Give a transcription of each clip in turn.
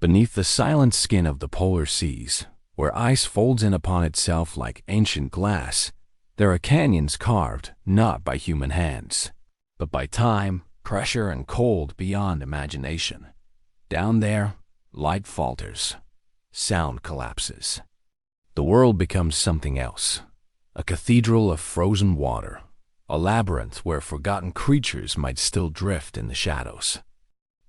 Beneath the silent skin of the polar seas, where ice folds in upon itself like ancient glass, there are canyons carved not by human hands, but by time, pressure, and cold beyond imagination. Down there, light falters, sound collapses. The world becomes something else, a cathedral of frozen water, a labyrinth where forgotten creatures might still drift in the shadows.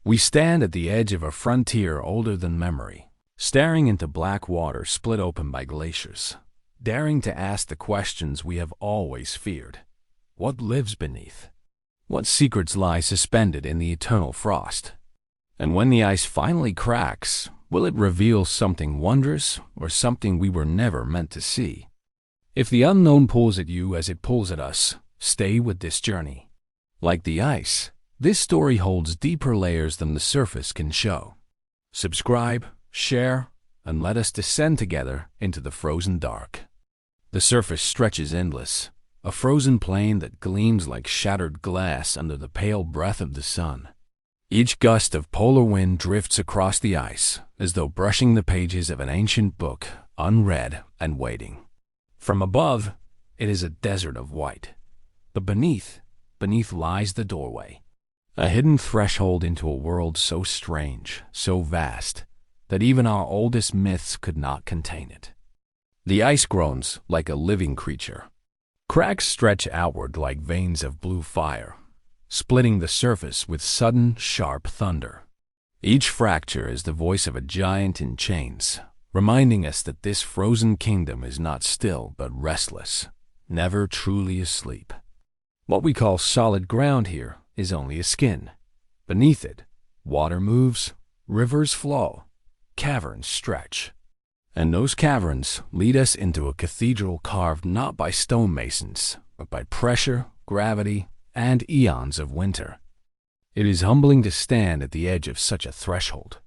We stand at the edge of a frontier older than memory, staring into black water split open by glaciers, daring to ask the questions we have always feared. What lives beneath? What secrets lie suspended in the eternal frost? And when the ice finally cracks, will it reveal something wondrous or something we were never meant to see? If the unknown pulls at you as it pulls at us, stay with this journey. Like the ice, this story holds deeper layers than the surface can show. Subscribe, share, and let us descend together into the frozen dark. The surface stretches endless, a frozen plain that gleams like shattered glass under the pale breath of the sun. Each gust of polar wind drifts across the ice, as though brushing the pages of an ancient book, unread and waiting. From above, it is a desert of white. But beneath lies the doorway, a hidden threshold into a world so strange, so vast, that even our oldest myths could not contain it. The ice groans like a living creature. Cracks stretch outward like veins of blue fire, splitting the surface with sudden, sharp thunder. Each fracture is the voice of a giant in chains, reminding us that this frozen kingdom is not still but restless, never truly asleep. What we call solid ground here is only a skin. Beneath it, water moves, rivers flow, caverns stretch. And those caverns lead us into a cathedral carved not by stonemasons, but by pressure, gravity, and eons of winter. It is humbling to stand at the edge of such a threshold.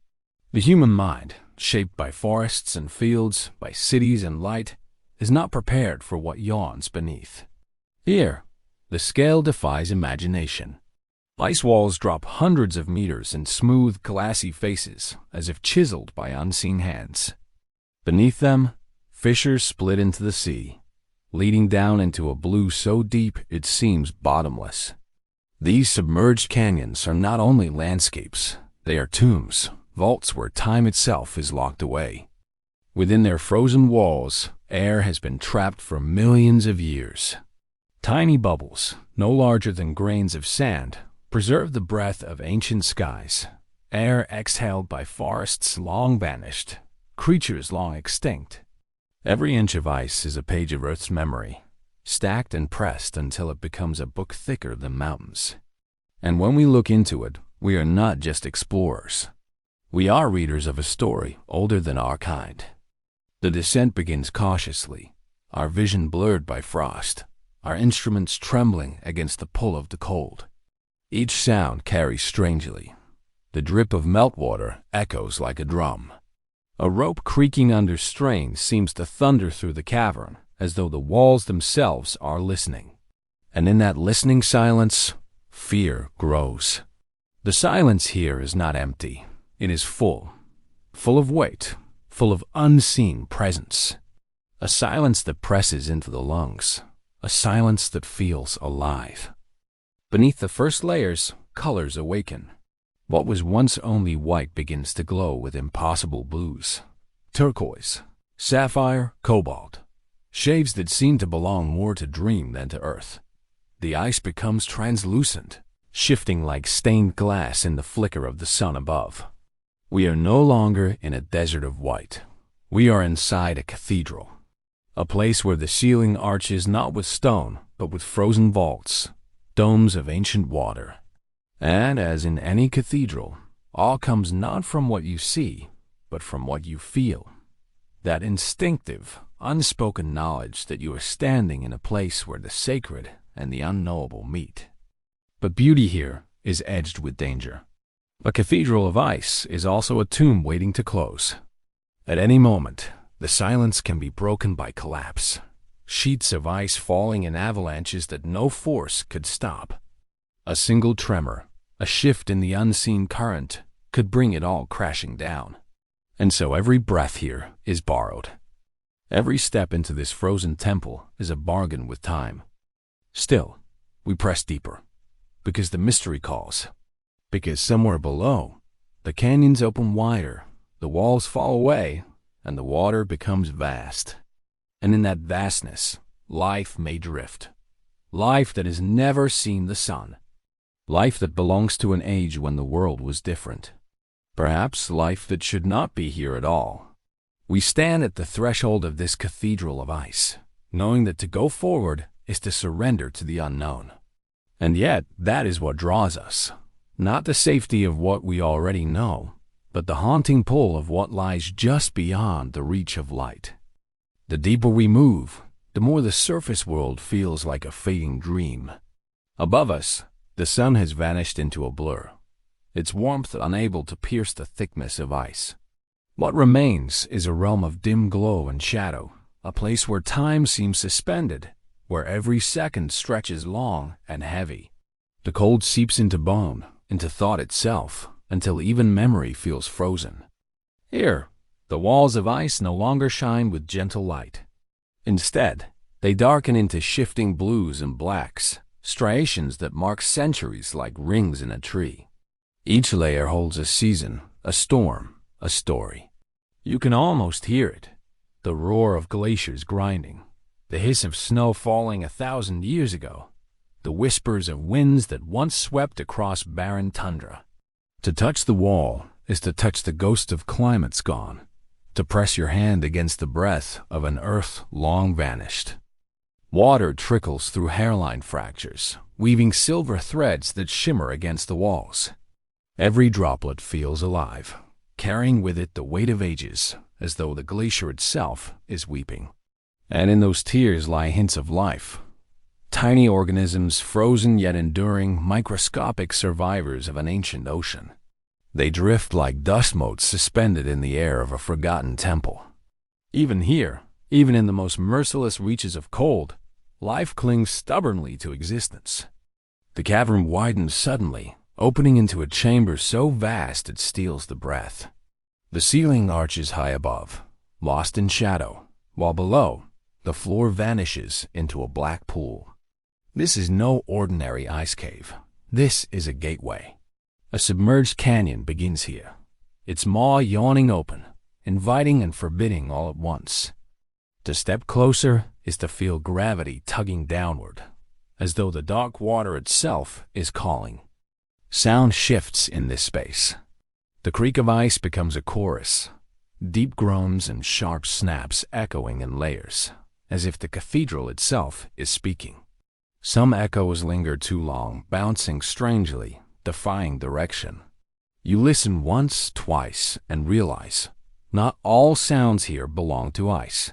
The human mind, shaped by forests and fields, by cities and light, is not prepared for what yawns beneath. Here, the scale defies imagination. Ice walls drop hundreds of meters in smooth, glassy faces, as if chiseled by unseen hands. Beneath them, fissures split into the sea, leading down into a blue so deep it seems bottomless. These submerged canyons are not only landscapes, they are tombs, vaults where time itself is locked away. Within their frozen walls, air has been trapped for millions of years. Tiny bubbles, no larger than grains of sand, preserve the breath of ancient skies, air exhaled by forests long vanished, creatures long extinct. Every inch of ice is a page of Earth's memory, stacked and pressed until it becomes a book thicker than mountains. And when we look into it, we are not just explorers. We are readers of a story older than our kind. The descent begins cautiously, our vision blurred by frost, our instruments trembling against the pull of the cold. Each sound carries strangely. The drip of meltwater echoes like a drum. A rope creaking under strain seems to thunder through the cavern, as though the walls themselves are listening. And in that listening silence, fear grows. The silence here is not empty. It is full of weight, full of unseen presence. A silence that presses into the lungs, a silence that feels alive. Beneath the first layers, colors awaken. What was once only white begins to glow with impossible blues. Turquoise, sapphire, cobalt. Shades that seem to belong more to dream than to earth. The ice becomes translucent, shifting like stained glass in the flicker of the sun above. We are no longer in a desert of white. We are inside a cathedral. A place where the ceiling arches not with stone, but with frozen vaults, domes of ancient water. And as in any cathedral, all comes not from what you see, but from what you feel. That instinctive, unspoken knowledge that you are standing in a place where the sacred and the unknowable meet. But beauty here is edged with danger. A cathedral of ice is also a tomb waiting to close. At any moment, the silence can be broken by collapse. Sheets of ice falling in avalanches that no force could stop. A single tremor, a shift in the unseen current, could bring it all crashing down. And so every breath here is borrowed. Every step into this frozen temple is a bargain with time. Still, we press deeper, because the mystery calls. Because somewhere below, the canyons open wider, the walls fall away, and the water becomes vast. And in that vastness, life may drift. Life that has never seen the sun. Life that belongs to an age when the world was different. Perhaps life that should not be here at all. We stand at the threshold of this cathedral of ice, knowing that to go forward is to surrender to the unknown. And yet, that is what draws us. Not the safety of what we already know, but the haunting pull of what lies just beyond the reach of light. The deeper we move, the more the surface world feels like a fading dream. Above us, the sun has vanished into a blur, its warmth unable to pierce the thickness of ice. What remains is a realm of dim glow and shadow, a place where time seems suspended, where every second stretches long and heavy. The cold seeps into bone, into thought itself, until even memory feels frozen. Here, the walls of ice no longer shine with gentle light. Instead, they darken into shifting blues and blacks, striations that mark centuries like rings in a tree. Each layer holds a season, a storm, a story. You can almost hear it, the roar of glaciers grinding, the hiss of snow falling 1,000 years ago, the whispers of winds that once swept across barren tundra. To touch the wall is to touch the ghost of climates gone, to press your hand against the breath of an earth long vanished. Water trickles through hairline fractures, weaving silver threads that shimmer against the walls. Every droplet feels alive, carrying with it the weight of ages, as though the glacier itself is weeping. And in those tears lie hints of life. Tiny organisms, frozen yet enduring, microscopic survivors of an ancient ocean. They drift like dust motes suspended in the air of a forgotten temple. Even here, even in the most merciless reaches of cold, life clings stubbornly to existence. The cavern widens suddenly, opening into a chamber so vast it steals the breath. The ceiling arches high above, lost in shadow, while below, the floor vanishes into a black pool. This is no ordinary ice cave. This is a gateway. A submerged canyon begins here, its maw yawning open, inviting and forbidding all at once. To step closer is to feel gravity tugging downward, as though the dark water itself is calling. Sound shifts in this space. The creak of ice becomes a chorus, deep groans and sharp snaps echoing in layers, as if the cathedral itself is speaking. Some echoes linger too long, bouncing strangely, defying direction. You listen once, twice, and realize not all sounds here belong to ice.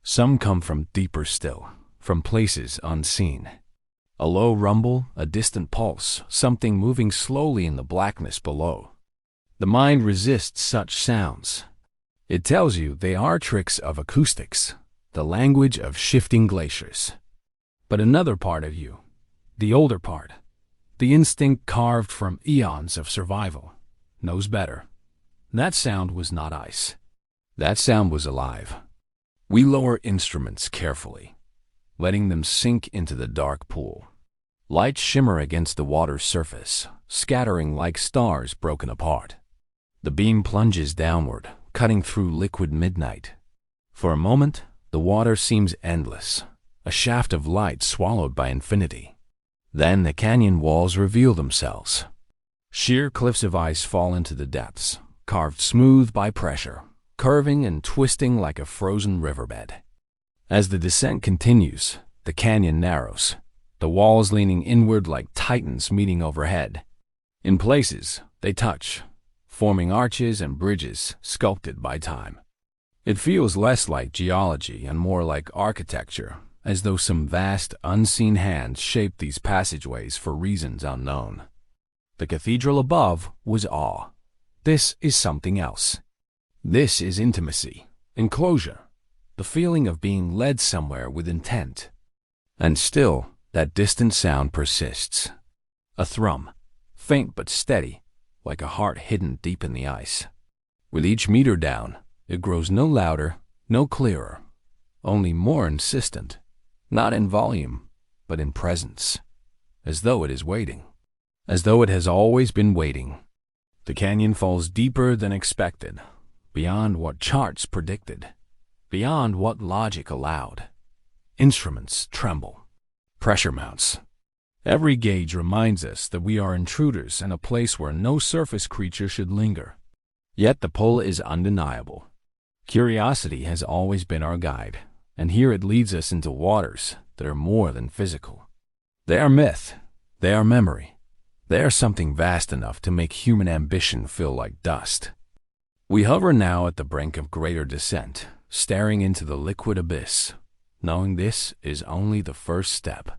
Some come from deeper still, from places unseen. A low rumble, a distant pulse, something moving slowly in the blackness below. The mind resists such sounds. It tells you they are tricks of acoustics, the language of shifting glaciers. But another part of you, the older part, the instinct carved from eons of survival, knows better. That sound was not ice. That sound was alive. We lower instruments carefully, letting them sink into the dark pool. Lights shimmer against the water's surface, scattering like stars broken apart. The beam plunges downward, cutting through liquid midnight. For a moment, the water seems endless, a shaft of light swallowed by infinity. Then the canyon walls reveal themselves. Sheer cliffs of ice fall into the depths, carved smooth by pressure, curving and twisting like a frozen riverbed. As the descent continues, the canyon narrows, the walls leaning inward like titans meeting overhead. In places, they touch, forming arches and bridges sculpted by time. It feels less like geology and more like architecture, as though some vast, unseen hand shaped these passageways for reasons unknown. The cathedral above was awe. This is something else. This is intimacy, enclosure, the feeling of being led somewhere with intent. And still, that distant sound persists. A thrum, faint but steady, like a heart hidden deep in the ice. With each meter down, it grows no louder, no clearer, only more insistent, not in volume, but in presence, as though it is waiting, as though it has always been waiting. The canyon falls deeper than expected, beyond what charts predicted, beyond what logic allowed. Instruments tremble. Pressure mounts. Every gauge reminds us that we are intruders in a place where no surface creature should linger. Yet the pull is undeniable. Curiosity has always been our guide, and here it leads us into waters that are more than physical. They are myth. They are memory. They are something vast enough to make human ambition feel like dust. We hover now at the brink of greater descent, staring into the liquid abyss, knowing this is only the first step.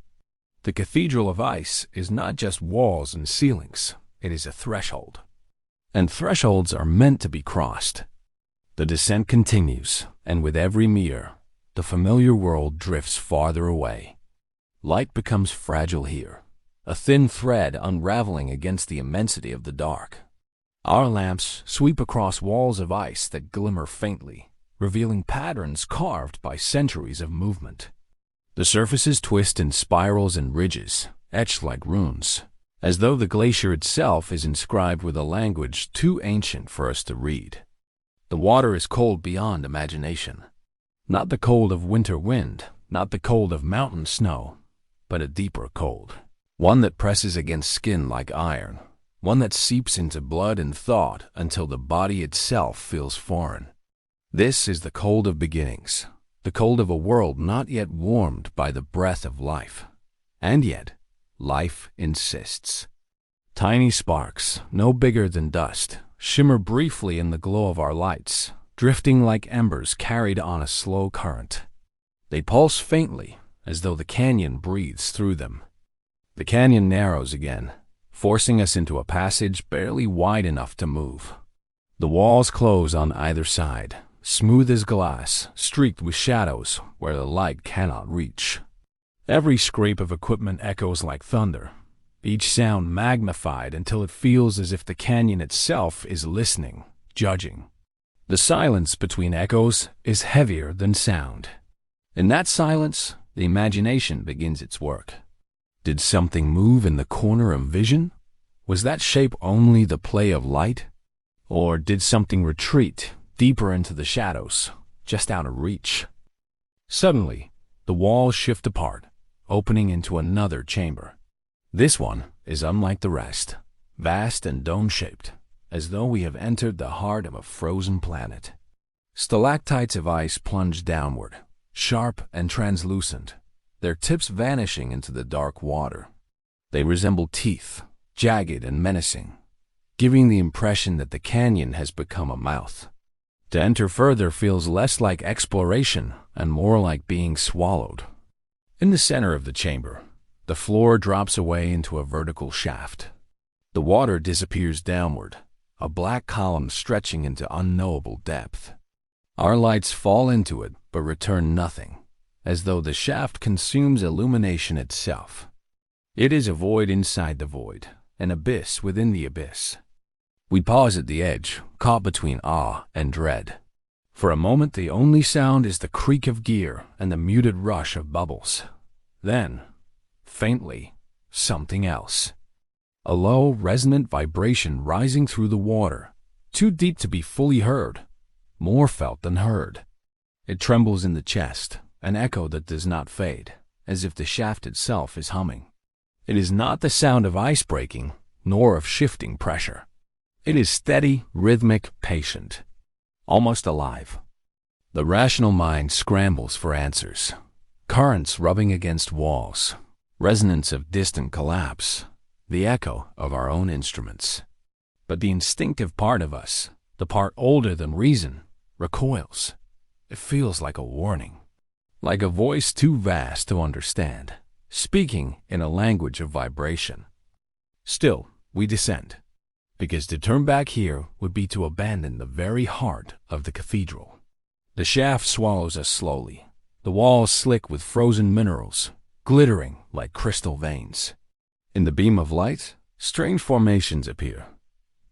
The cathedral of ice is not just walls and ceilings, it is a threshold. And thresholds are meant to be crossed. The descent continues, and with every meter, the familiar world drifts farther away. Light becomes fragile here, a thin thread unraveling against the immensity of the dark. Our lamps sweep across walls of ice that glimmer faintly, revealing patterns carved by centuries of movement. The surfaces twist in spirals and ridges, etched like runes, as though the glacier itself is inscribed with a language too ancient for us to read. The water is cold beyond imagination. Not the cold of winter wind, not the cold of mountain snow, but a deeper cold. One that presses against skin like iron. One that seeps into blood and thought until the body itself feels foreign. This is the cold of beginnings, the cold of a world not yet warmed by the breath of life. And yet, life insists. Tiny sparks, no bigger than dust, shimmer briefly in the glow of our lights, drifting like embers carried on a slow current. They pulse faintly, as though the canyon breathes through them. The canyon narrows again, forcing us into a passage barely wide enough to move. The walls close on either side, smooth as glass, streaked with shadows where the light cannot reach. Every scrape of equipment echoes like thunder, each sound magnified until it feels as if the canyon itself is listening, judging. The silence between echoes is heavier than sound. In that silence, the imagination begins its work. Did something move in the corner of vision? Was that shape only the play of light? Or did something retreat deeper into the shadows, just out of reach? Suddenly, the walls shift apart, opening into another chamber. This one is unlike the rest, vast and dome-shaped, as though we have entered the heart of a frozen planet. Stalactites of ice plunge downward, sharp and translucent, their tips vanishing into the dark water. They resemble teeth, jagged and menacing, giving the impression that the canyon has become a mouth. To enter further feels less like exploration and more like being swallowed. In the center of the chamber, the floor drops away into a vertical shaft. The water disappears downward, a black column stretching into unknowable depth. Our lights fall into it but return nothing, as though the shaft consumes illumination itself. It is a void inside the void, an abyss within the abyss. We pause at the edge, caught between awe and dread. For a moment the only sound is the creak of gear and the muted rush of bubbles. Then, faintly, something else. A low, resonant vibration rising through the water, too deep to be fully heard, more felt than heard. It trembles in the chest, an echo that does not fade, as if the shaft itself is humming. It is not the sound of ice breaking, nor of shifting pressure. It is steady, rhythmic, patient, almost alive. The rational mind scrambles for answers. Currents rubbing against walls, resonance of distant collapse, the echo of our own instruments. But the instinctive part of us, the part older than reason, recoils. It feels like a warning, like a voice too vast to understand, speaking in a language of vibration. Still, we descend, because to turn back here would be to abandon the very heart of the cathedral. The shaft swallows us slowly, the walls slick with frozen minerals, glittering like crystal veins. In the beam of light, strange formations appear,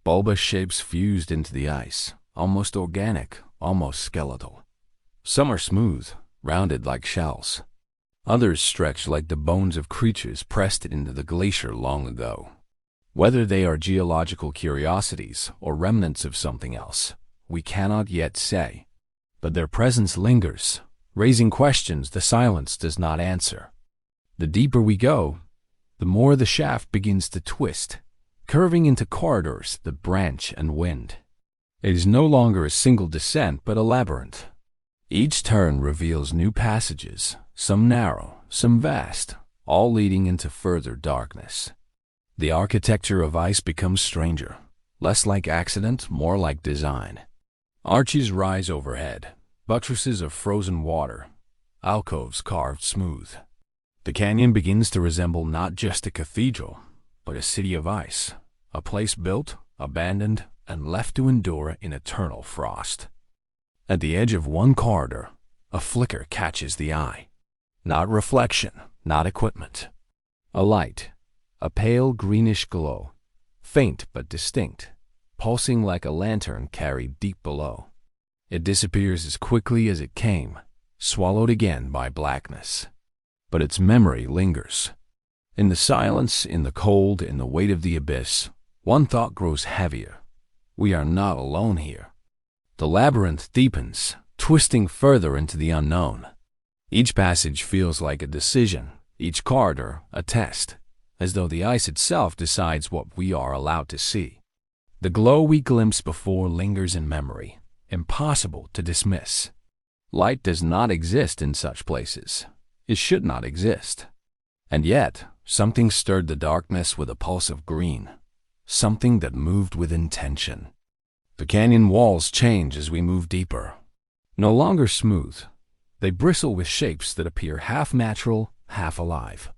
bulbous shapes fused into the ice, almost organic, almost skeletal. Some are smooth, rounded like shells. Others stretch like the bones of creatures pressed into the glacier long ago. Whether they are geological curiosities or remnants of something else, we cannot yet say. But their presence lingers, raising questions the silence does not answer. The deeper we go, the more the shaft begins to twist, curving into corridors that branch and wind. It is no longer a single descent but a labyrinth. Each turn reveals new passages, some narrow, some vast, all leading into further darkness. The architecture of ice becomes stranger, less like accident, more like design. Arches rise overhead, buttresses of frozen water, alcoves carved smooth. The canyon begins to resemble not just a cathedral, but a city of ice, a place built, abandoned, and left to endure in eternal frost. At the edge of one corridor, a flicker catches the eye. Not reflection, not equipment. A light, a pale greenish glow, faint but distinct, pulsing like a lantern carried deep below. It disappears as quickly as it came, swallowed again by blackness. But its memory lingers. In the silence, in the cold, in the weight of the abyss, one thought grows heavier. We are not alone here. The labyrinth deepens, twisting further into the unknown. Each passage feels like a decision, each corridor a test, as though the ice itself decides what we are allowed to see. The glow we glimpsed before lingers in memory, impossible to dismiss. Light does not exist in such places. It should not exist. And yet, something stirred the darkness with a pulse of green, something that moved with intention. The canyon walls change as we move deeper. No longer smooth, they bristle with shapes that appear half natural, half alive.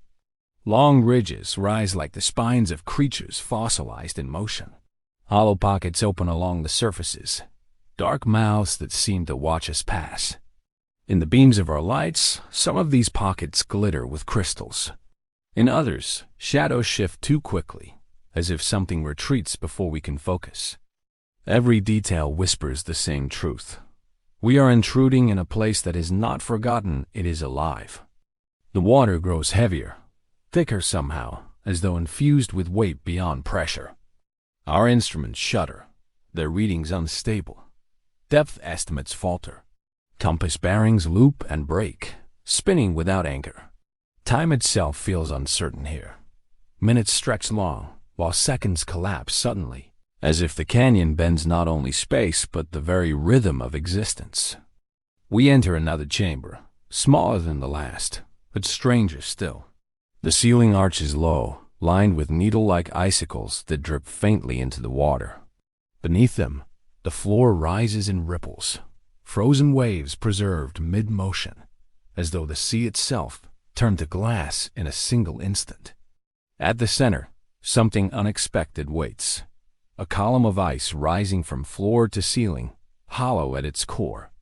Long ridges rise like the spines of creatures fossilized in motion. Hollow pockets open along the surfaces, dark mouths that seem to watch us pass. In the beams of our lights, some of these pockets glitter with crystals. In others, shadows shift too quickly, as if something retreats before we can focus. Every detail whispers the same truth. We are intruding in a place that is not forgotten, it is alive. The water grows heavier, thicker somehow, as though infused with weight beyond pressure. Our instruments shudder, their readings unstable. Depth estimates falter. Compass bearings loop and break, spinning without anchor. Time itself feels uncertain here. Minutes stretch long, while seconds collapse suddenly, as if the canyon bends not only space but the very rhythm of existence. We enter another chamber, smaller than the last, but stranger still. The ceiling arch is low, lined with needle-like icicles that drip faintly into the water. Beneath them, the floor rises in ripples, frozen waves preserved mid-motion, as though the sea itself turned to glass in a single instant. At the center, something unexpected waits. A column of ice rising from floor to ceiling, hollow at its core.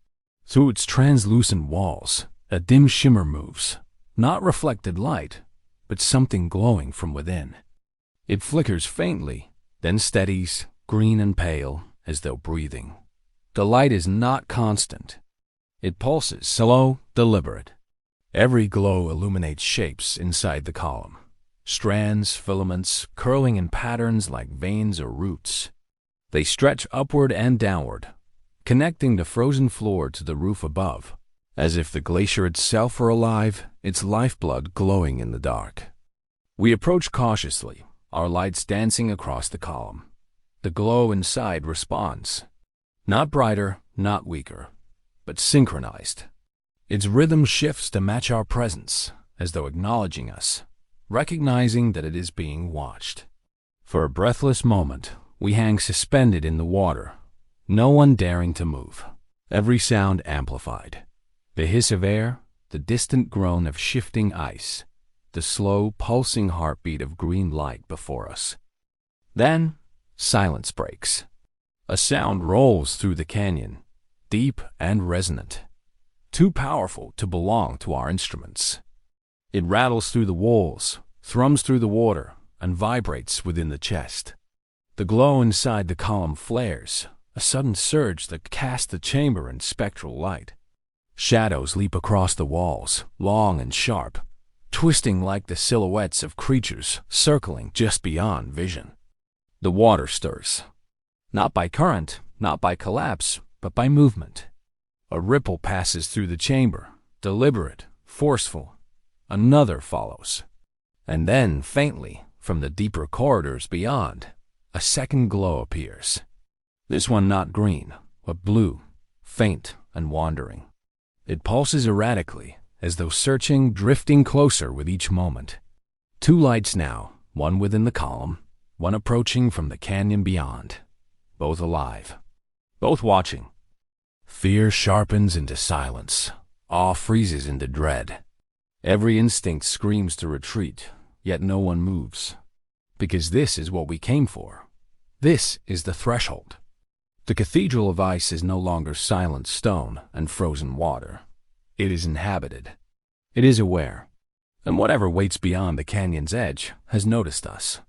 Through its translucent walls, a dim shimmer moves, not reflected light, but something glowing from within. It flickers faintly, then steadies, green and pale, as though breathing. The light is not constant. It pulses, slow, deliberate. Every glow illuminates shapes inside the column. Strands, filaments, curling in patterns like veins or roots. They stretch upward and downward, connecting the frozen floor to the roof above, as if the glacier itself were alive, its lifeblood glowing in the dark. We approach cautiously, our lights dancing across the column. The glow inside responds. Not brighter, not weaker, but synchronized. Its rhythm shifts to match our presence, as though acknowledging us, recognizing that it is being watched. For a breathless moment, we hang suspended in the water, no one daring to move, every sound amplified. The hiss of air, the distant groan of shifting ice, the slow, pulsing heartbeat of green light before us. Then, silence breaks. A sound rolls through the canyon, deep and resonant, too powerful to belong to our instruments. It rattles through the walls, thrums through the water, and vibrates within the chest. The glow inside the column flares, a sudden surge that casts the chamber in spectral light. Shadows leap across the walls, long and sharp, twisting like the silhouettes of creatures circling just beyond vision. The water stirs, not by current, not by collapse, but by movement. A ripple passes through the chamber, deliberate, forceful. Another follows. And then, faintly, from the deeper corridors beyond, a second glow appears. This one not green, but blue, faint and wandering. It pulses erratically, as though searching, drifting closer with each moment. Two lights now, one within the column, one approaching from the canyon beyond. Both alive, both watching. Fear sharpens into silence. Awe freezes into dread. Every instinct screams to retreat, yet no one moves. Because this is what we came for. This is the threshold. The cathedral of ice is no longer silent stone and frozen water. It is inhabited. It is aware. And whatever waits beyond the canyon's edge has noticed us.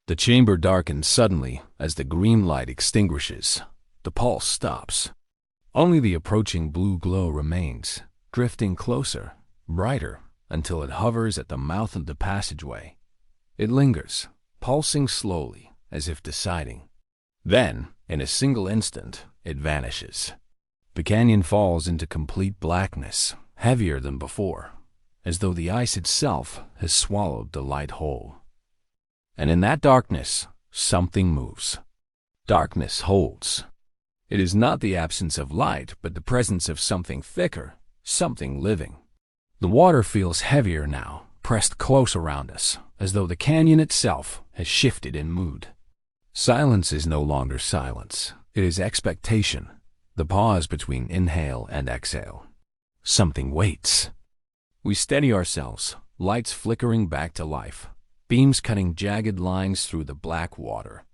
The chamber darkens suddenly as the green light extinguishes. The pulse stops. Only the approaching blue glow remains, drifting closer, brighter, until it hovers at the mouth of the passageway. It lingers, pulsing slowly, as if deciding. Then, in a single instant, it vanishes. The canyon falls into complete blackness, heavier than before, as though the ice itself has swallowed the light whole. And in that darkness, something moves. Darkness holds. It is not the absence of light, but the presence of something thicker, something living. The water feels heavier now, pressed close around us, as though the canyon itself has shifted in mood. Silence is no longer silence. It is expectation, the pause between inhale and exhale. Something waits. We steady ourselves, lights flickering back to life, beams cutting jagged lines through the black water.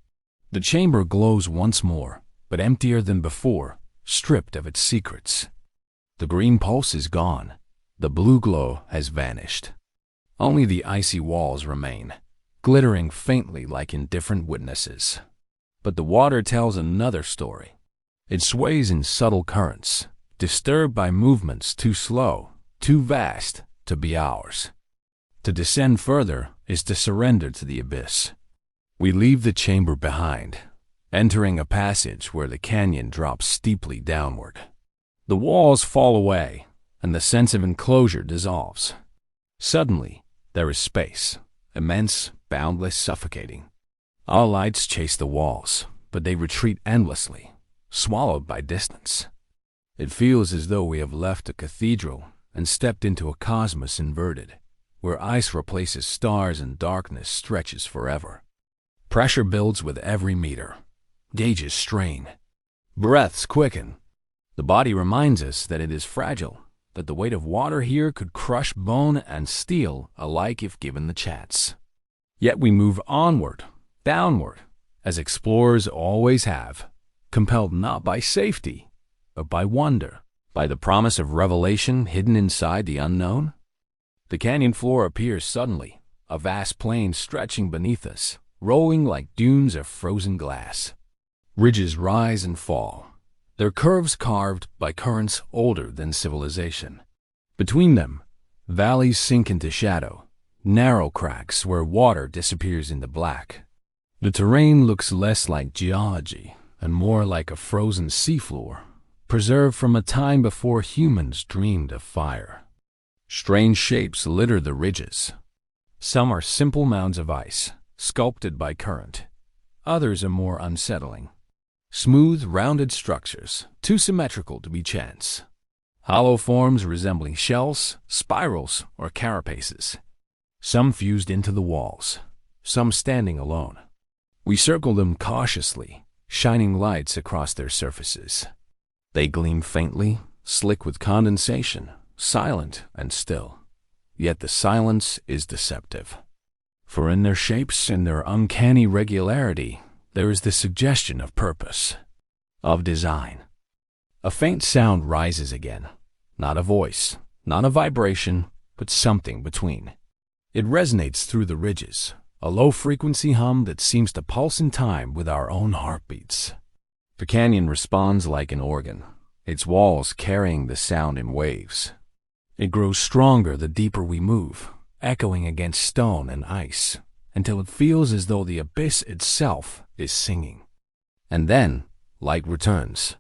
The chamber glows once more, but emptier than before, stripped of its secrets. The green pulse is gone. The blue glow has vanished. Only the icy walls remain, glittering faintly like indifferent witnesses. But the water tells another story. It sways in subtle currents, disturbed by movements too slow, too vast to be ours. To descend further is to surrender to the abyss. We leave the chamber behind, entering a passage where the canyon drops steeply downward. The walls fall away, and the sense of enclosure dissolves. Suddenly, there is space, immense, boundless, suffocating. Our lights chase the walls, but they retreat endlessly, swallowed by distance. It feels as though we have left a cathedral and stepped into a cosmos inverted, where ice replaces stars and darkness stretches forever. Pressure builds with every meter. Gauges strain. Breaths quicken. The body reminds us that it is fragile, that the weight of water here could crush bone and steel alike if given the chance. Yet we move onward, downward, as explorers always have, compelled not by safety, but by wonder, by the promise of revelation hidden inside the unknown. The canyon floor appears suddenly, a vast plain stretching beneath us, rolling like dunes of frozen glass. Ridges rise and fall, their curves carved by currents older than civilization. Between them, valleys sink into shadow, narrow cracks where water disappears into black. The terrain looks less like geology and more like a frozen seafloor, preserved from a time before humans dreamed of fire. Strange shapes litter the ridges. Some are simple mounds of ice, sculpted by current. Others are more unsettling. Smooth, rounded structures, too symmetrical to be chance. Hollow forms resembling shells, spirals, or carapaces. Some fused into the walls, some standing alone. We circle them cautiously, shining lights across their surfaces. They gleam faintly, slick with condensation, silent and still. Yet the silence is deceptive. For in their shapes and their uncanny regularity, there is the suggestion of purpose, of design. A faint sound rises again, not a voice, not a vibration, but something between. It resonates through the ridges, a low-frequency hum that seems to pulse in time with our own heartbeats. The canyon responds like an organ, its walls carrying the sound in waves. It grows stronger the deeper we move, echoing against stone and ice, until it feels as though the abyss itself is singing. And then, light returns.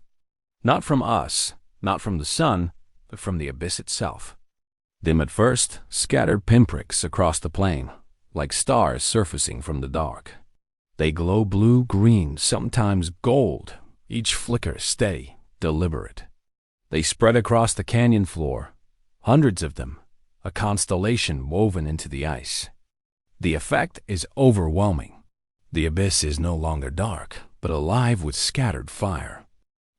Not from us, not from the sun, but from the abyss itself. Dim at first, scattered pinpricks across the plain, like stars surfacing from the dark. They glow blue, green, sometimes gold, each flicker steady, deliberate. They spread across the canyon floor, hundreds of them, a constellation woven into the ice. The effect is overwhelming. The abyss is no longer dark, but alive with scattered fire.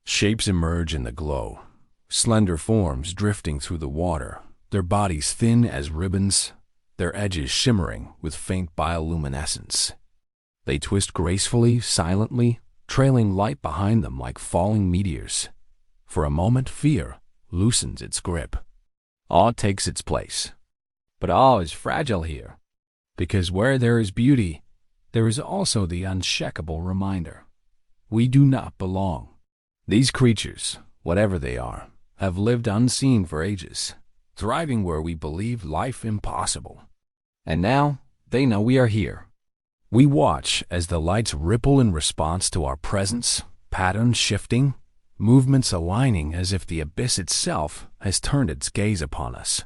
Shapes emerge in the glow, slender forms drifting through the water, their bodies thin as ribbons, their edges shimmering with faint bioluminescence. They twist gracefully, silently, trailing light behind them like falling meteors. For a moment, fear loosens its grip. Awe takes its place. But awe is fragile here, because where there is beauty, there is also the unshakable reminder. We do not belong. These creatures, whatever they are, have lived unseen for ages, thriving where we believed life impossible. And now, they know we are here. We watch as the lights ripple in response to our presence, patterns shifting, movements aligning as if the abyss itself has turned its gaze upon us.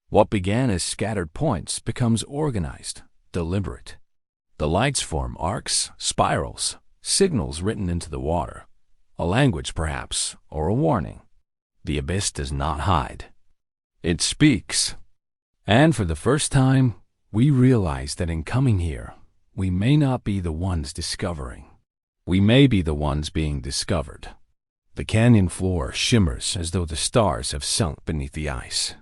What began as scattered points becomes organized, deliberate. The lights form arcs, spirals, signals written into the water, a language perhaps, or a warning. The abyss does not hide. It speaks. And for the first time, we realize that in coming here, we may not be the ones discovering. We may be the ones being discovered. The canyon floor shimmers as though the stars have sunk beneath the ice.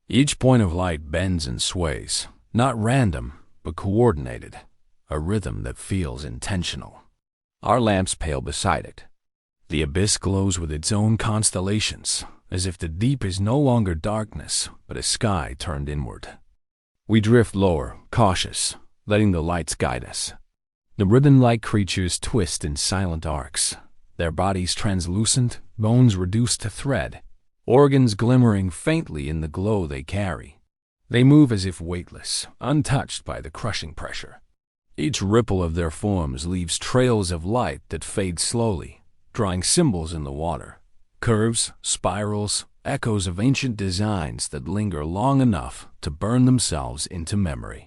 Each point of light bends and sways, not random, but coordinated, a rhythm that feels intentional. Our lamps pale beside it. The abyss glows with its own constellations, as if the deep is no longer darkness, but a sky turned inward. We drift lower, cautious, letting the lights guide us. The ribbon-like creatures twist in silent arcs, their bodies translucent, bones reduced to thread, organs glimmering faintly in the glow they carry. They move as if weightless, untouched by the crushing pressure. Each ripple of their forms leaves trails of light that fade slowly, drawing symbols in the water. Curves, spirals, echoes of ancient designs that linger long enough to burn themselves into memory.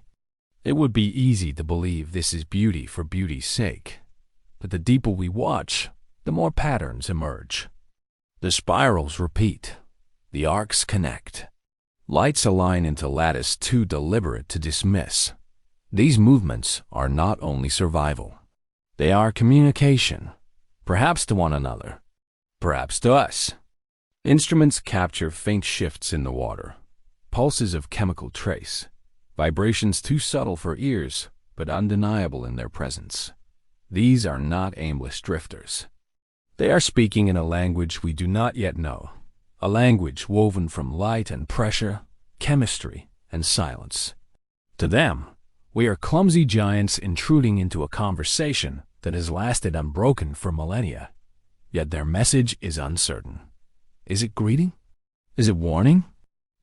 It would be easy to believe this is beauty for beauty's sake, but the deeper we watch, the more patterns emerge. The spirals repeat, the arcs connect. Lights align into lattice too deliberate to dismiss. These movements are not only survival. They are communication, perhaps to one another, perhaps to us. Instruments capture faint shifts in the water, pulses of chemical trace, vibrations too subtle for ears, but undeniable in their presence. These are not aimless drifters. They are speaking in a language we do not yet know, a language woven from light and pressure, chemistry and silence. To them, we are clumsy giants intruding into a conversation that has lasted unbroken for millennia. Yet their message is uncertain. Is it greeting? Is it warning?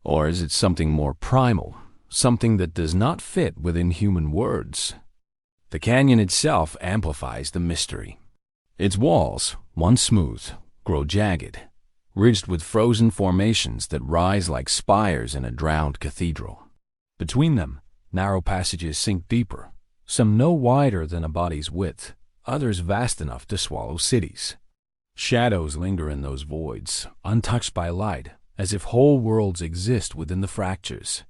Or is it something more primal, something that does not fit within human words? The canyon itself amplifies the mystery. Its walls, once smooth, grow jagged, ridged with frozen formations that rise like spires in a drowned cathedral. Between them, narrow passages sink deeper, some no wider than a body's width, others vast enough to swallow cities. Shadows linger in those voids, untouched by light, as if whole worlds exist within the fractures.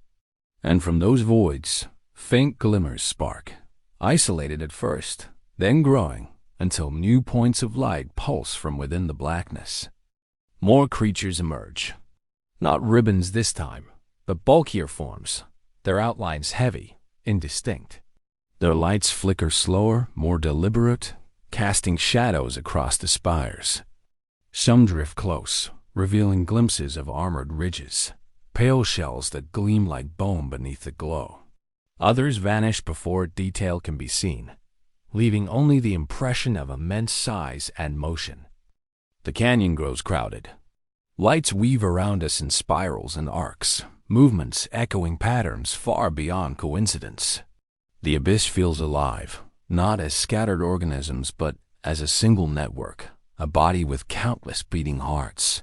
And from those voids, faint glimmers spark, isolated at first, then growing, until new points of light pulse from within the blackness. More creatures emerge. Not ribbons this time, but bulkier forms, their outlines heavy, indistinct. Their lights flicker slower, more deliberate, casting shadows across the spires. Some drift close, revealing glimpses of armored ridges, pale shells that gleam like bone beneath the glow. Others vanish before detail can be seen, leaving only the impression of immense size and motion. The canyon grows crowded. Lights weave around us in spirals and arcs, movements echoing patterns far beyond coincidence. The abyss feels alive, not as scattered organisms but as a single network, a body with countless beating hearts.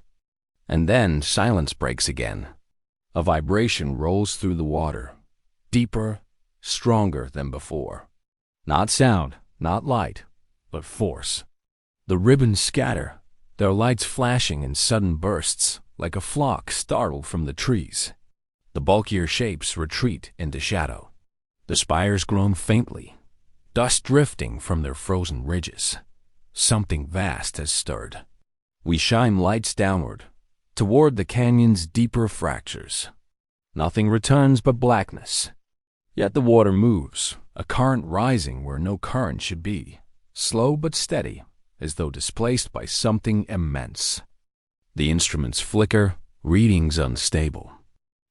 And then silence breaks again. A vibration rolls through the water, deeper, stronger than before. Not sound, not light, but force. The ribbons scatter, their lights flashing in sudden bursts, like a flock startled from the trees. The bulkier shapes retreat into shadow. The spires groan faintly, dust drifting from their frozen ridges. Something vast has stirred. We shine lights downward, toward the canyon's deeper fractures. Nothing returns but blackness. Yet the water moves, a current rising where no current should be, slow but steady, as though displaced by something immense. The instruments flicker, readings unstable.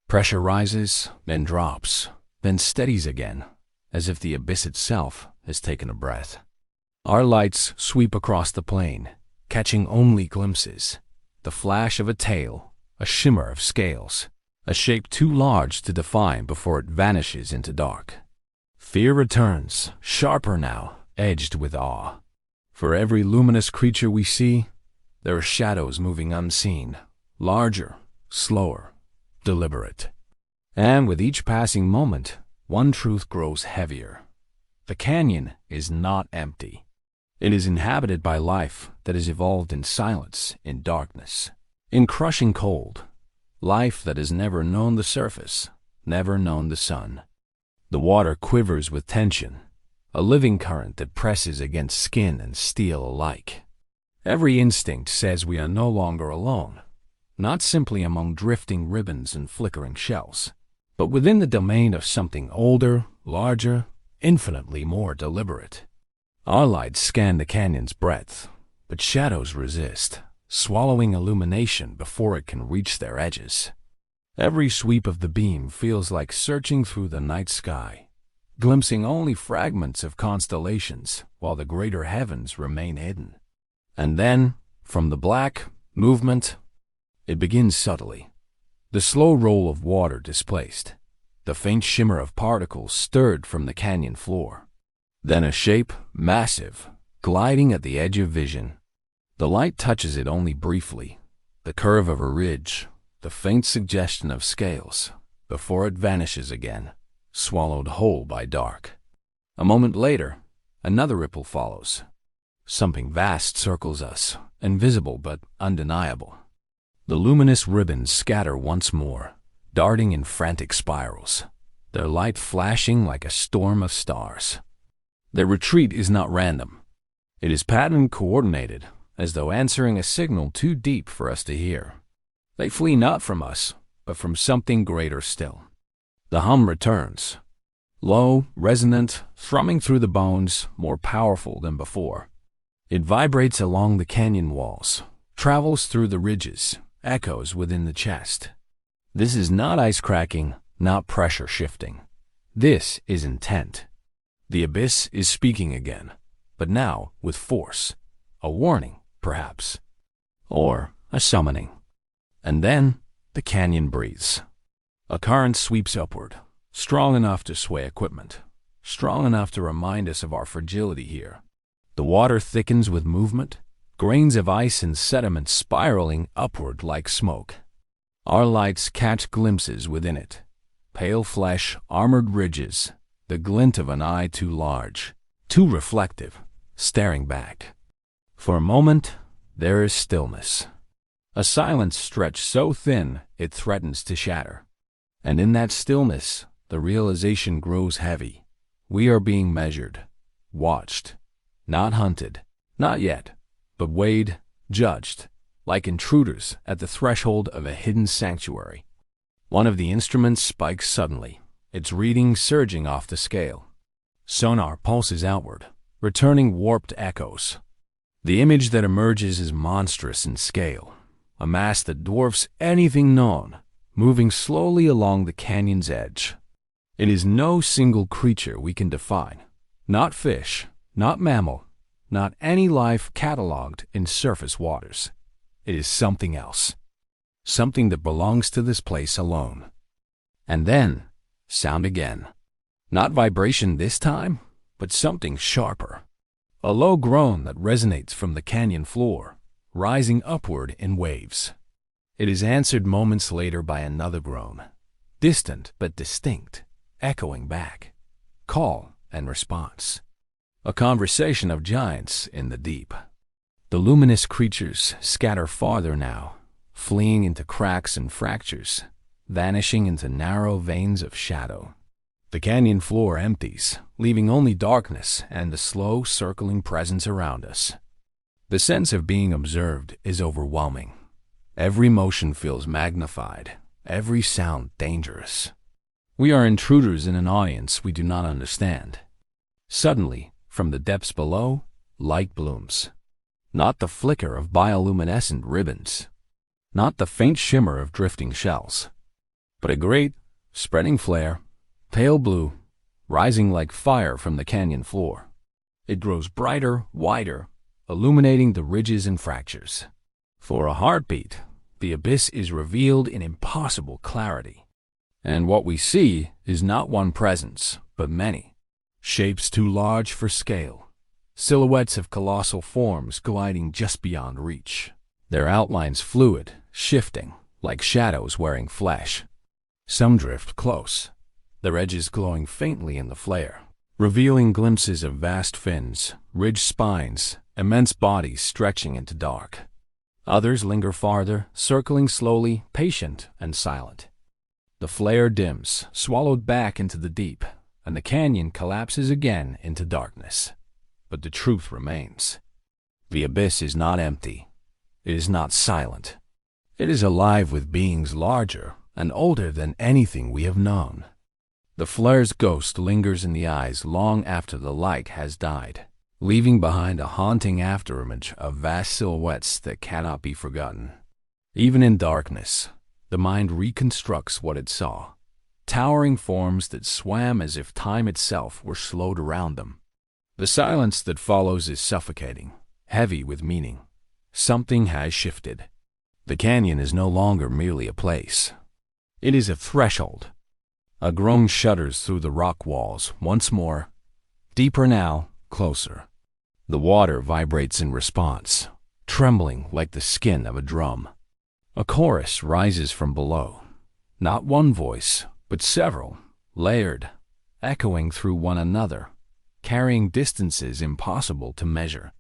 Pressure rises, then drops, then steadies again, as if the abyss itself has taken a breath. Our lights sweep across the plain, catching only glimpses. The flash of a tail, a shimmer of scales, a shape too large to define before it vanishes into dark. Fear returns, sharper now, edged with awe. For every luminous creature we see, there are shadows moving unseen, larger, slower, deliberate. And with each passing moment, one truth grows heavier. The canyon is not empty. It is inhabited by life that has evolved in silence, in darkness, in crushing cold. Life that has never known the surface, never known the sun. The water quivers with tension, a living current that presses against skin and steel alike. Every instinct says we are no longer alone, not simply among drifting ribbons and flickering shells, but within the domain of something older, larger, infinitely more deliberate. Our lights scan the canyon's breadth, but shadows resist, swallowing illumination before it can reach their edges. Every sweep of the beam feels like searching through the night sky, glimpsing only fragments of constellations while the greater heavens remain hidden. And then, from the black, movement. It begins subtly. The slow roll of water displaced, the faint shimmer of particles stirred from the canyon floor. Then a shape, massive, gliding at the edge of vision. The light touches it only briefly, the curve of a ridge, the faint suggestion of scales, before it vanishes again, swallowed whole by dark. A moment later, another ripple follows. Something vast circles us, invisible but undeniable. The luminous ribbons scatter once more, darting in frantic spirals, their light flashing like a storm of stars. Their retreat is not random. It is patterned, coordinated, as though answering a signal too deep for us to hear. They flee not from us, but from something greater still. The hum returns, low, resonant, thrumming through the bones, more powerful than before. It vibrates along the canyon walls, travels through the ridges, echoes within the chest. This is not ice cracking, not pressure shifting. This is intent. The abyss is speaking again, but now with force. A warning, perhaps, or a summoning. And then the canyon breathes. A current sweeps upward, strong enough to sway equipment, strong enough to remind us of our fragility here. The water thickens with movement, grains of ice and sediment spiraling upward like smoke. Our lights catch glimpses within it. Pale flesh, armored ridges, the glint of an eye too large, too reflective, staring back. For a moment, there is stillness. A silence stretched so thin it threatens to shatter. And in that stillness, the realization grows heavy. We are being measured, watched, not hunted, not yet, but weighed, judged, like intruders at the threshold of a hidden sanctuary. One of the instruments spikes suddenly, its reading surging off the scale. Sonar pulses outward, returning warped echoes. The image that emerges is monstrous in scale, a mass that dwarfs anything known, moving slowly along the canyon's edge. It is no single creature we can define, not fish, Not mammal, not any life cataloged in surface waters. It is something else. Something that belongs to this place alone. And then, sound again. Not vibration this time, but something sharper. A low groan that resonates from the canyon floor, rising upward in waves. It is answered moments later by another groan, distant but distinct, echoing back. Call and response. A conversation of giants in the deep. The luminous creatures scatter farther now, fleeing into cracks and fractures, vanishing into narrow veins of shadow. The canyon floor empties, leaving only darkness and the slow circling presence around us. The sense of being observed is overwhelming. Every motion feels magnified, every sound dangerous. We are intruders in an audience we do not understand. Suddenly, from the depths below, light blooms. Not the flicker of bioluminescent ribbons, not the faint shimmer of drifting shells, but a great, spreading flare, pale blue, rising like fire from the canyon floor. It grows brighter, wider, illuminating the ridges and fractures. For a heartbeat, the abyss is revealed in impossible clarity. And what we see is not one presence, but many. Shapes too large for scale. Silhouettes of colossal forms gliding just beyond reach. Their outlines fluid, shifting, like shadows wearing flesh. Some drift close, their edges glowing faintly in the flare, revealing glimpses of vast fins, ridged spines, immense bodies stretching into dark. Others linger farther, circling slowly, patient and silent. The flare dims, swallowed back into the deep, and the canyon collapses again into darkness. But the truth remains. The abyss is not empty. It is not silent. It is alive with beings larger and older than anything we have known. The flare's ghost lingers in the eyes long after the light has died, leaving behind a haunting afterimage of vast silhouettes that cannot be forgotten. Even in darkness, the mind reconstructs what it saw, towering forms that swam as if time itself were slowed around them. The silence that follows is suffocating, heavy with meaning. Something has shifted. The canyon is no longer merely a place. It is a threshold. A groan shudders through the rock walls once more, deeper now, closer. The water vibrates in response, trembling like the skin of a drum. A chorus rises from below. Not one voice, but several, layered, echoing through one another, carrying distances impossible to measure.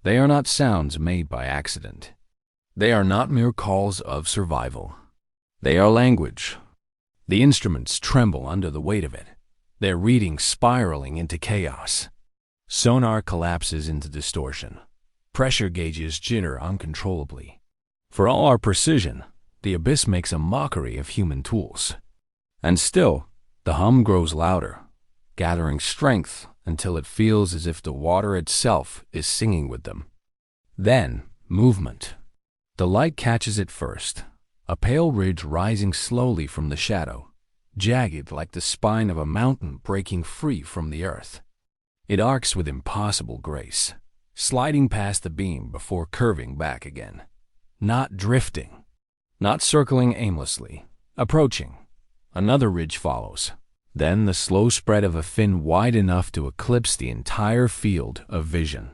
They are not sounds made by accident. They are not mere calls of survival. They are language. The instruments tremble under the weight of it, their reading spiraling into chaos. Sonar collapses into distortion. Pressure gauges jitter uncontrollably. For all our precision, the abyss makes a mockery of human tools. And still, the hum grows louder, gathering strength until it feels as if the water itself is singing with them. Then, movement. The light catches it first, a pale ridge rising slowly from the shadow, jagged like the spine of a mountain breaking free from the earth. It arcs with impossible grace, sliding past the beam before curving back again. Not drifting, not circling aimlessly, approaching. Another ridge follows. Then the slow spread of a fin wide enough to eclipse the entire field of vision.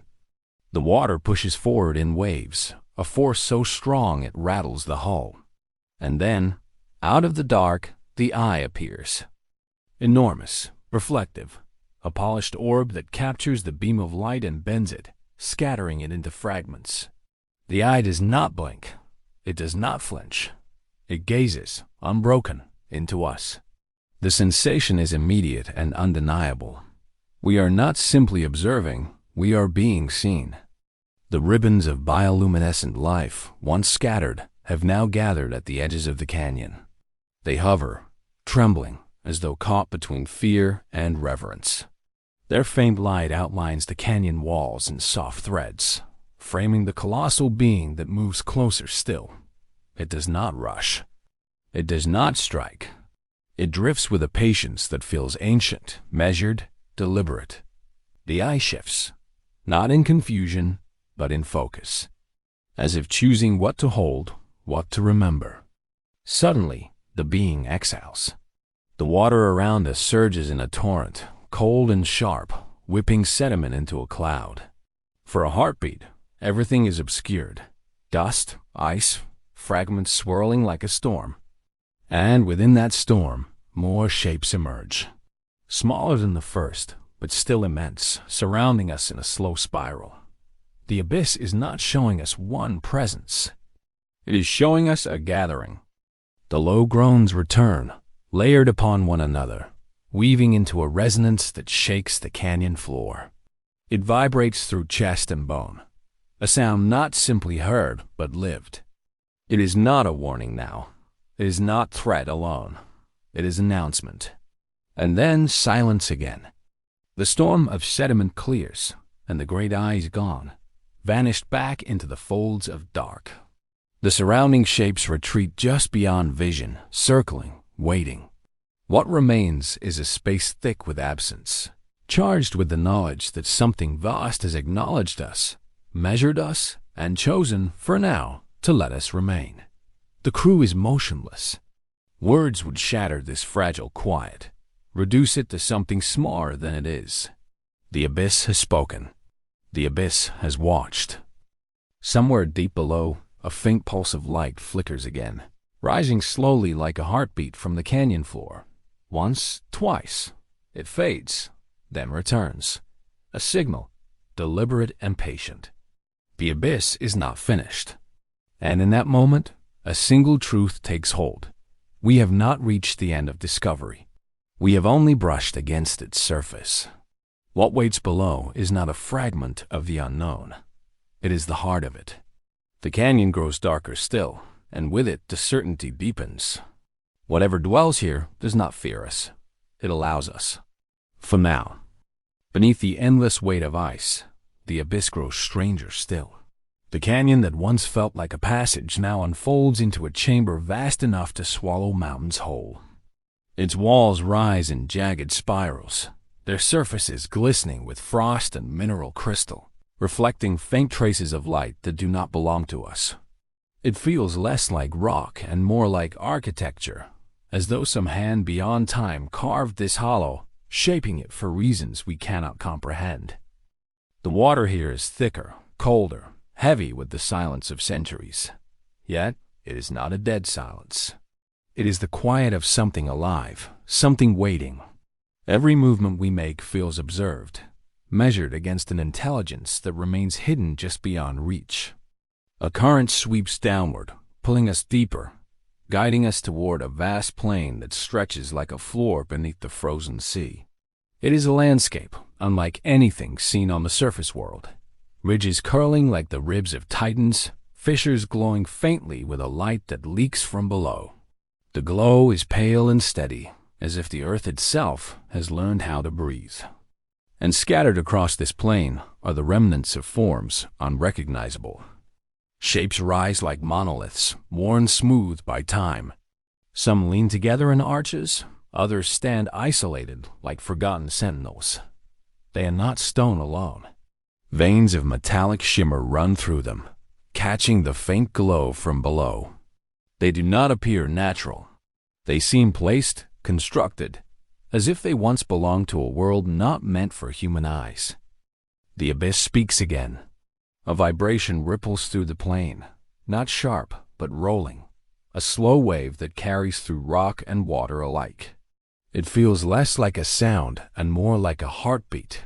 The water pushes forward in waves, a force so strong it rattles the hull. And then, out of the dark, the eye appears. Enormous, reflective, a polished orb that captures the beam of light and bends it, scattering it into fragments. The eye does not blink. It does not flinch. It gazes, unbroken, into us. The sensation is immediate and undeniable. We are not simply observing, we are being seen. The ribbons of bioluminescent life, once scattered, have now gathered at the edges of the canyon. They hover, trembling, as though caught between fear and reverence. Their faint light outlines the canyon walls in soft threads, framing the colossal being that moves closer still. It does not rush. It does not strike. It drifts with a patience that feels ancient, measured, deliberate. The eye shifts, not in confusion, but in focus, as if choosing what to hold, what to remember. Suddenly, the being exhales. The water around us surges in a torrent, cold and sharp, whipping sediment into a cloud. For a heartbeat, everything is obscured. Dust, ice, fragments swirling like a storm. And within that storm, more shapes emerge. Smaller than the first, but still immense, surrounding us in a slow spiral. The abyss is not showing us one presence. It is showing us a gathering. The low groans return, layered upon one another, weaving into a resonance that shakes the canyon floor. It vibrates through chest and bone, a sound not simply heard, but lived. It is not a warning now. It is not threat alone. It is announcement. And then silence again. The storm of sediment clears, and the great eye is gone, vanished back into the folds of dark. The surrounding shapes retreat just beyond vision, circling, waiting. What remains is a space thick with absence, charged with the knowledge that something vast has acknowledged us, measured us, and chosen, for now, to let us remain. The crew is motionless. Words would shatter this fragile quiet, reduce it to something smaller than it is. The abyss has spoken. The abyss has watched. Somewhere deep below, a faint pulse of light flickers again, rising slowly like a heartbeat from the canyon floor. Once, twice. It fades, then returns. A signal, deliberate and patient. The abyss is not finished. And in that moment, a single truth takes hold. We have not reached the end of discovery. We have only brushed against its surface. What waits below is not a fragment of the unknown. It is the heart of it. The canyon grows darker still, and with it the certainty deepens. Whatever dwells here does not fear us. It allows us. For now, beneath the endless weight of ice, the abyss grows stranger still. The canyon that once felt like a passage now unfolds into a chamber vast enough to swallow mountains whole. Its walls rise in jagged spirals, their surfaces glistening with frost and mineral crystal, reflecting faint traces of light that do not belong to us. It feels less like rock and more like architecture, as though some hand beyond time carved this hollow, shaping it for reasons we cannot comprehend. The water here is thicker, colder, heavy with the silence of centuries. Yet, it is not a dead silence. It is the quiet of something alive, something waiting. Every movement we make feels observed, measured against an intelligence that remains hidden just beyond reach. A current sweeps downward, pulling us deeper, guiding us toward a vast plain that stretches like a floor beneath the frozen sea. It is a landscape unlike anything seen on the surface world. Ridges curling like the ribs of titans, fissures glowing faintly with a light that leaks from below. The glow is pale and steady, as if the earth itself has learned how to breathe. And scattered across this plain are the remnants of forms unrecognizable. Shapes rise like monoliths, worn smooth by time. Some lean together in arches, others stand isolated like forgotten sentinels. They are not stone alone. Veins of metallic shimmer run through them, catching the faint glow from below. They do not appear natural. They seem placed, constructed, as if they once belonged to a world not meant for human eyes. The abyss speaks again. A vibration ripples through the plain, not sharp, but rolling, a slow wave that carries through rock and water alike. It feels less like a sound and more like a heartbeat,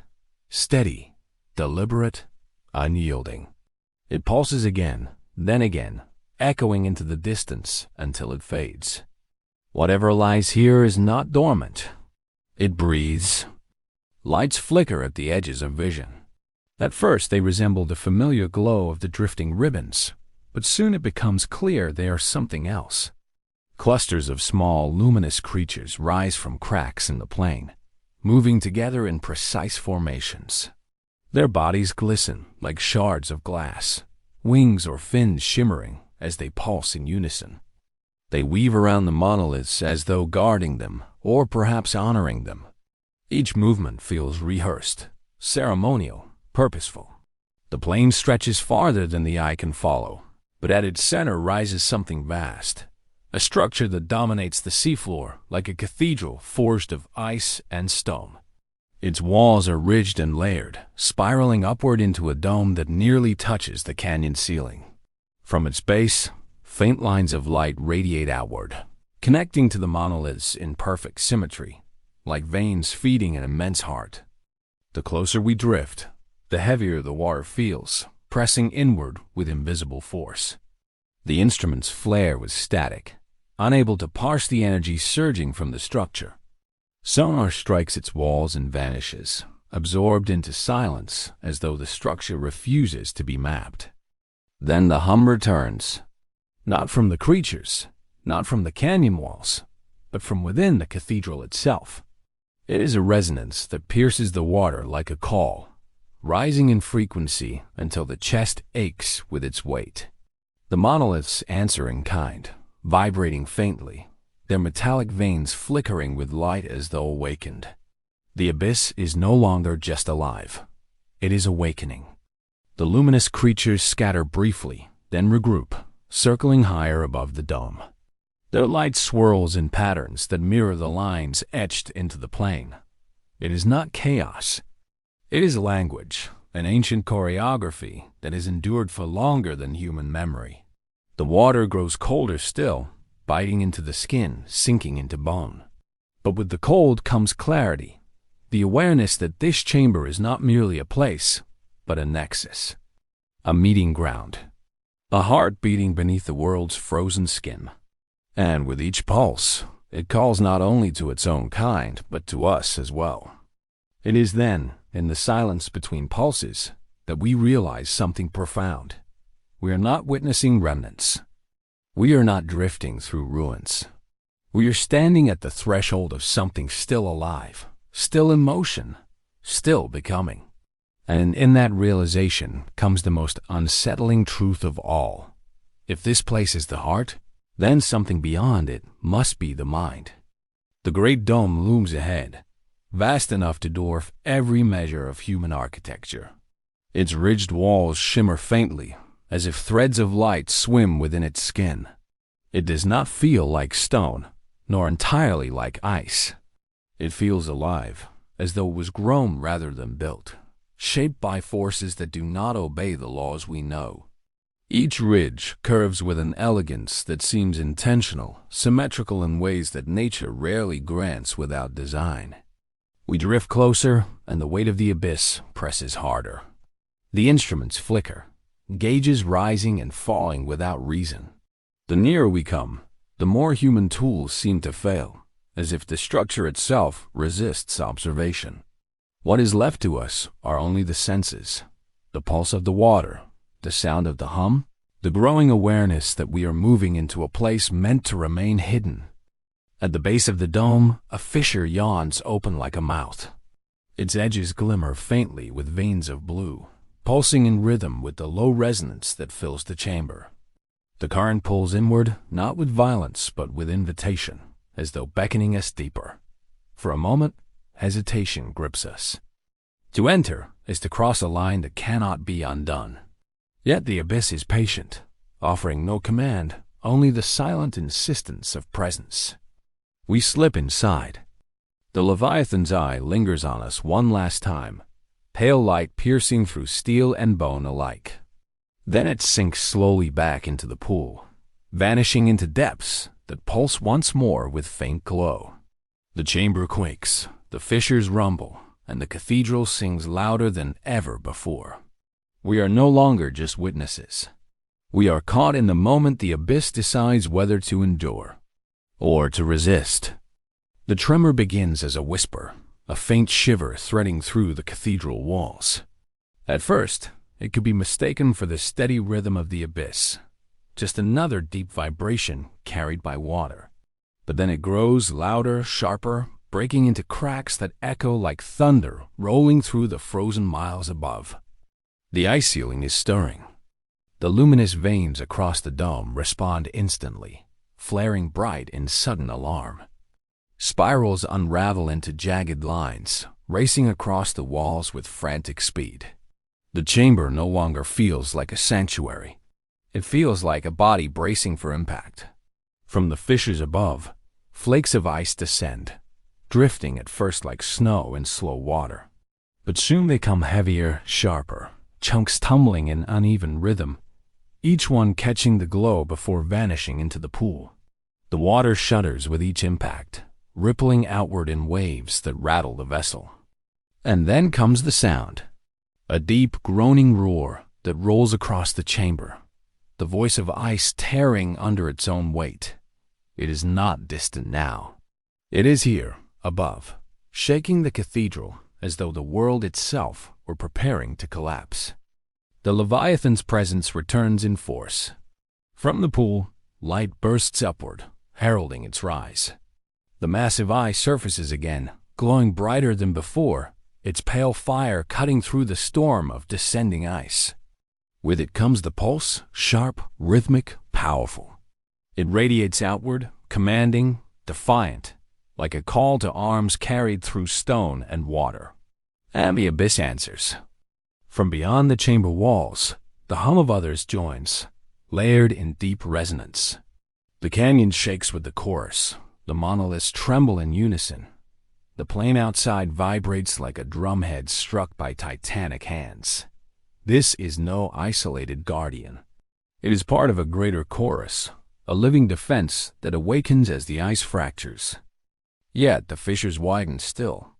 steady, deliberate, unyielding. It pulses again, then again, echoing into the distance until it fades. Whatever lies here is not dormant. It breathes. Lights flicker at the edges of vision. At first they resemble the familiar glow of the drifting ribbons, but soon it becomes clear they are something else. Clusters of small, luminous creatures rise from cracks in the plain, moving together in precise formations. Their bodies glisten like shards of glass, wings or fins shimmering as they pulse in unison. They weave around the monoliths as though guarding them, or perhaps honoring them. Each movement feels rehearsed, ceremonial, purposeful. The plain stretches farther than the eye can follow, but at its center rises something vast, a structure that dominates the seafloor like a cathedral forged of ice and stone. Its walls are ridged and layered, spiraling upward into a dome that nearly touches the canyon ceiling. From its base, faint lines of light radiate outward, connecting to the monoliths in perfect symmetry, like veins feeding an immense heart. The closer we drift, the heavier the water feels, pressing inward with invisible force. The instruments flare with static, unable to parse the energy surging from the structure. Sonar strikes its walls and vanishes, absorbed into silence as though the structure refuses to be mapped. Then the hum returns, not from the creatures, not from the canyon walls, but from within the cathedral itself. It is a resonance that pierces the water like a call, rising in frequency until the chest aches with its weight. The monoliths answer in kind, vibrating faintly, their metallic veins flickering with light as though awakened. The abyss is no longer just alive. It is awakening. The luminous creatures scatter briefly, then regroup, circling higher above the dome. Their light swirls in patterns that mirror the lines etched into the plain. It is not chaos. It is language, an ancient choreography that has endured for longer than human memory. The water grows colder still, biting into the skin, sinking into bone. But with the cold comes clarity, the awareness that this chamber is not merely a place, but a nexus, a meeting ground, a heart beating beneath the world's frozen skin. And with each pulse, it calls not only to its own kind, but to us as well. It is then, in the silence between pulses, that we realize something profound. We are not witnessing remnants. We are not drifting through ruins. We are standing at the threshold of something still alive, still in motion, still becoming. And in that realization comes the most unsettling truth of all. If this place is the heart, then something beyond it must be the mind. The great dome looms ahead, vast enough to dwarf every measure of human architecture. Its ridged walls shimmer faintly, as if threads of light swim within its skin. It does not feel like stone, nor entirely like ice. It feels alive, as though it was grown rather than built, shaped by forces that do not obey the laws we know. Each ridge curves with an elegance that seems intentional, symmetrical in ways that nature rarely grants without design. We drift closer, and the weight of the abyss presses harder. The instruments flicker, gauges rising and falling without reason. The nearer we come, the more human tools seem to fail, as if the structure itself resists observation. What is left to us are only the senses, the pulse of the water, the sound of the hum, the growing awareness that we are moving into a place meant to remain hidden. At the base of the dome, a fissure yawns open like a mouth. Its edges glimmer faintly with veins of blue, pulsing in rhythm with the low resonance that fills the chamber. The current pulls inward, not with violence, but with invitation, as though beckoning us deeper. For a moment, hesitation grips us. To enter is to cross a line that cannot be undone. Yet the abyss is patient, offering no command, only the silent insistence of presence. We slip inside. The Leviathan's eye lingers on us one last time, pale light piercing through steel and bone alike. Then it sinks slowly back into the pool, vanishing into depths that pulse once more with faint glow. The chamber quakes, the fissures rumble, and the cathedral sings louder than ever before. We are no longer just witnesses. We are caught in the moment the abyss decides whether to endure or to resist. The tremor begins as a whisper, a faint shiver threading through the cathedral walls. At first, it could be mistaken for the steady rhythm of the abyss, just another deep vibration carried by water. But then it grows louder, sharper, breaking into cracks that echo like thunder rolling through the frozen miles above. The ice ceiling is stirring. The luminous veins across the dome respond instantly, flaring bright in sudden alarm. Spirals unravel into jagged lines, racing across the walls with frantic speed. The chamber no longer feels like a sanctuary. It feels like a body bracing for impact. From the fissures above, flakes of ice descend, drifting at first like snow in slow water. But soon they come heavier, sharper, chunks tumbling in uneven rhythm, each one catching the glow before vanishing into the pool. The water shudders with each impact, rippling outward in waves that rattle the vessel. And then comes the sound, a deep, groaning roar that rolls across the chamber, the voice of ice tearing under its own weight. It is not distant now. It is here, above, shaking the cathedral as though the world itself were preparing to collapse. The Leviathan's presence returns in force. From the pool, light bursts upward, heralding its rise. The massive eye surfaces again, glowing brighter than before, its pale fire cutting through the storm of descending ice. With it comes the pulse, sharp, rhythmic, powerful. It radiates outward, commanding, defiant, like a call to arms carried through stone and water. And the abyss answers. From beyond the chamber walls, the hum of others joins, layered in deep resonance. The canyon shakes with the chorus. The monoliths tremble in unison. The plain outside vibrates like a drumhead struck by titanic hands. This is no isolated guardian. It is part of a greater chorus, a living defense that awakens as the ice fractures. Yet the fissures widen still.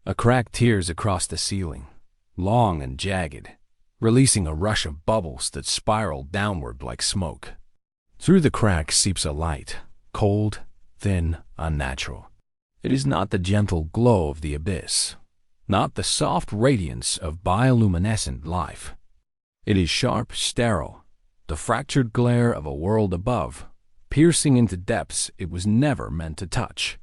A crack tears across the ceiling, long and jagged, releasing a rush of bubbles that spiral downward like smoke. Through the crack seeps a light, cold, thin, unnatural. It is not the gentle glow of the abyss, not the soft radiance of bioluminescent life. It is sharp, sterile, the fractured glare of a world above, piercing into depths it was never meant to touch.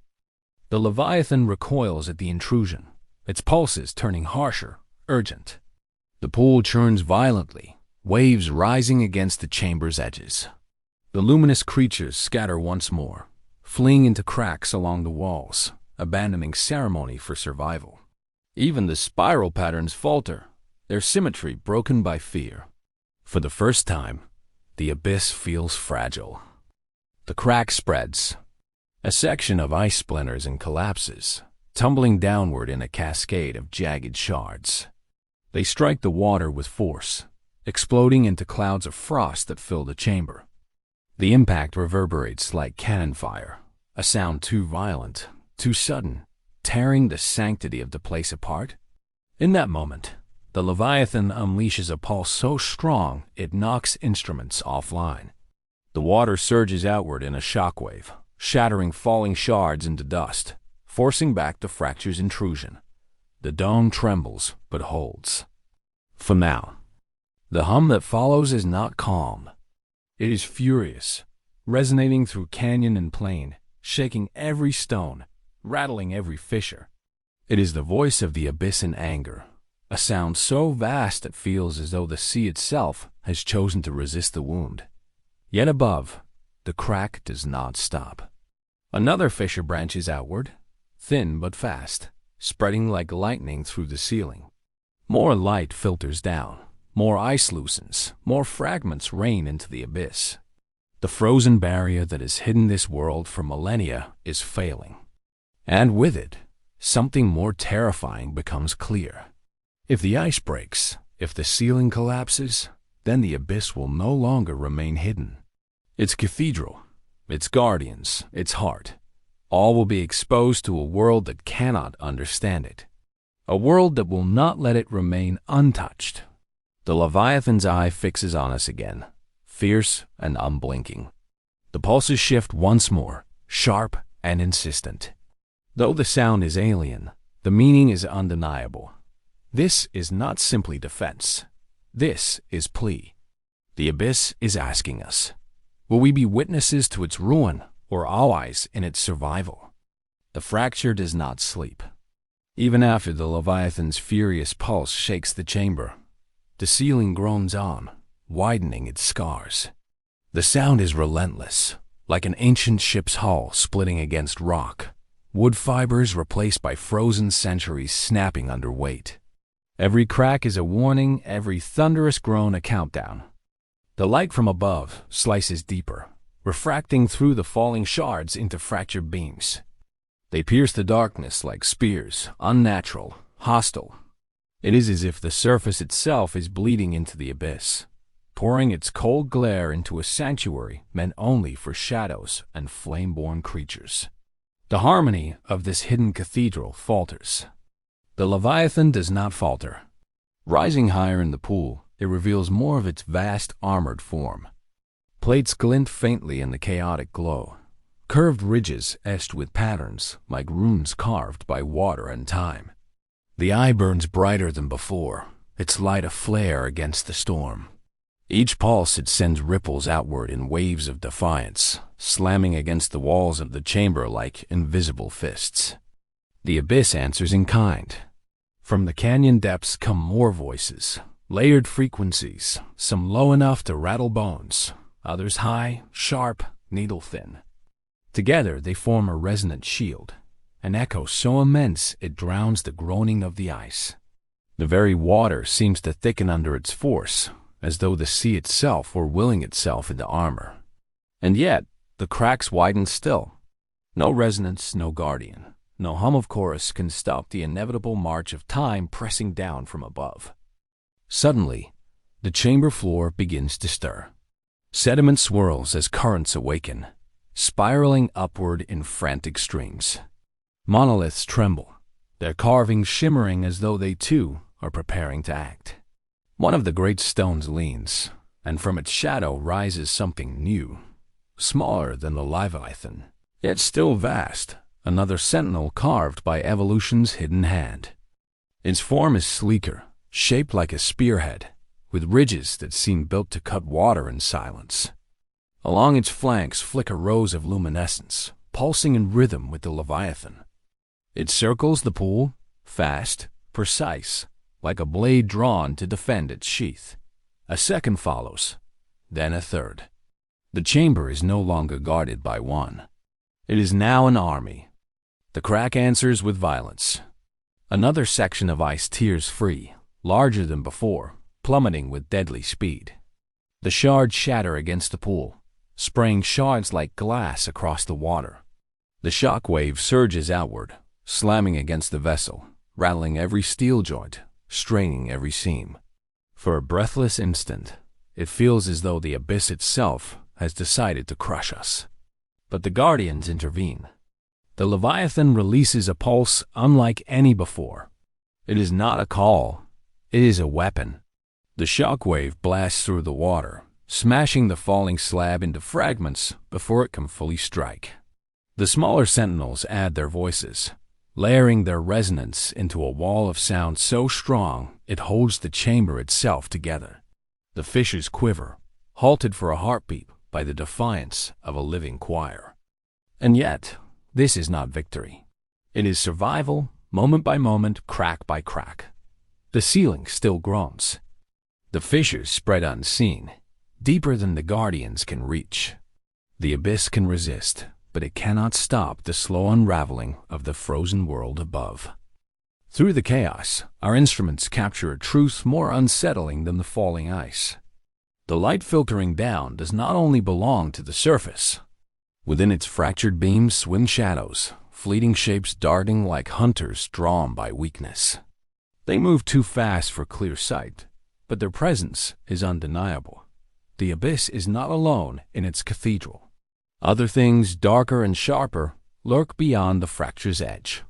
The Leviathan recoils at the intrusion, its pulses turning harsher, urgent. The pool churns violently, waves rising against the chamber's edges. The luminous creatures scatter once more, fleeing into cracks along the walls, abandoning ceremony for survival. Even the spiral patterns falter, their symmetry broken by fear. For the first time, the abyss feels fragile. The crack spreads. A section of ice splinters and collapses, tumbling downward in a cascade of jagged shards. They strike the water with force, exploding into clouds of frost that fill the chamber. The impact reverberates like cannon fire, a sound too violent, too sudden, tearing the sanctity of the place apart. In that moment, the Leviathan unleashes a pulse so strong it knocks instruments offline. The water surges outward in a shockwave, shattering falling shards into dust, forcing back the fracture's intrusion. The dome trembles but holds. For now, the hum that follows is not calm. It is furious, resonating through canyon and plain, shaking every stone, rattling every fissure. It is the voice of the abyss in anger, a sound so vast it feels as though the sea itself has chosen to resist the wound. Yet above, the crack does not stop. Another fissure branches outward, thin but fast, spreading like lightning through the ceiling. More light filters down, more ice loosens, more fragments rain into the abyss. The frozen barrier that has hidden this world for millennia is failing. And with it, something more terrifying becomes clear. If the ice breaks, if the ceiling collapses, then the abyss will no longer remain hidden. Its cathedral, its guardians, its heart, all will be exposed to a world that cannot understand it. A world that will not let it remain untouched. The Leviathan's eye fixes on us again, fierce and unblinking. The pulses shift once more, sharp and insistent. Though the sound is alien, the meaning is undeniable. This is not simply defense. This is plea. The abyss is asking us, will we be witnesses to its ruin or allies in its survival? The fracture does not sleep. Even after the Leviathan's furious pulse shakes the chamber, the ceiling groans on, widening its scars. The sound is relentless, like an ancient ship's hull splitting against rock, wood fibers replaced by frozen centuries snapping under weight. Every crack is a warning, every thunderous groan a countdown. The light from above slices deeper, refracting through the falling shards into fractured beams. They pierce the darkness like spears, unnatural, hostile. It is as if the surface itself is bleeding into the abyss, pouring its cold glare into a sanctuary meant only for shadows and flame-born creatures. The harmony of this hidden cathedral falters. The Leviathan does not falter. Rising higher in the pool, it reveals more of its vast armored form. Plates glint faintly in the chaotic glow, curved ridges etched with patterns like runes carved by water and time. The eye burns brighter than before, its light aflare against the storm. Each pulse it sends ripples outward in waves of defiance, slamming against the walls of the chamber like invisible fists. The abyss answers in kind. From the canyon depths come more voices, layered frequencies, some low enough to rattle bones, others high, sharp, needle-thin. Together they form a resonant shield, an echo so immense it drowns the groaning of the ice. The very water seems to thicken under its force, as though the sea itself were willing itself into armor. And yet, the cracks widen still. No resonance, no guardian, no hum of chorus can stop the inevitable march of time pressing down from above. Suddenly, the chamber floor begins to stir. Sediment swirls as currents awaken, spiraling upward in frantic streams. Monoliths tremble, their carvings shimmering as though they too are preparing to act. One of the great stones leans, and from its shadow rises something new, smaller than the Leviathan, yet still vast, another sentinel carved by evolution's hidden hand. Its form is sleeker, shaped like a spearhead, with ridges that seem built to cut water in silence. Along its flanks flicker rows of luminescence, pulsing in rhythm with the Leviathan. It circles the pool, fast, precise, like a blade drawn to defend its sheath. A second follows, then a third. The chamber is no longer guarded by one. It is now an army. The crack answers with violence. Another section of ice tears free, larger than before, plummeting with deadly speed. The shards shatter against the pool, spraying shards like glass across the water. The shock wave surges outward, slamming against the vessel, rattling every steel joint, straining every seam. For a breathless instant, it feels as though the abyss itself has decided to crush us. But the Guardians intervene. The Leviathan releases a pulse unlike any before. It is not a call, it is a weapon. The shock wave blasts through the water, smashing the falling slab into fragments before it can fully strike. The smaller sentinels add their voices, layering their resonance into a wall of sound so strong it holds the chamber itself together. The fissures quiver, halted for a heartbeat by the defiance of a living choir. And yet, this is not victory. It is survival, moment by moment, crack by crack. The ceiling still groans. The fissures spread unseen, deeper than the Guardians can reach. The abyss can resist, but it cannot stop the slow unraveling of the frozen world above. Through the chaos, our instruments capture a truth more unsettling than the falling ice. The light filtering down does not only belong to the surface. Within its fractured beams swing shadows, fleeting shapes darting like hunters drawn by weakness. They move too fast for clear sight, but their presence is undeniable. The abyss is not alone in its cathedral. Other things, darker and sharper, lurk beyond the fracture's edge.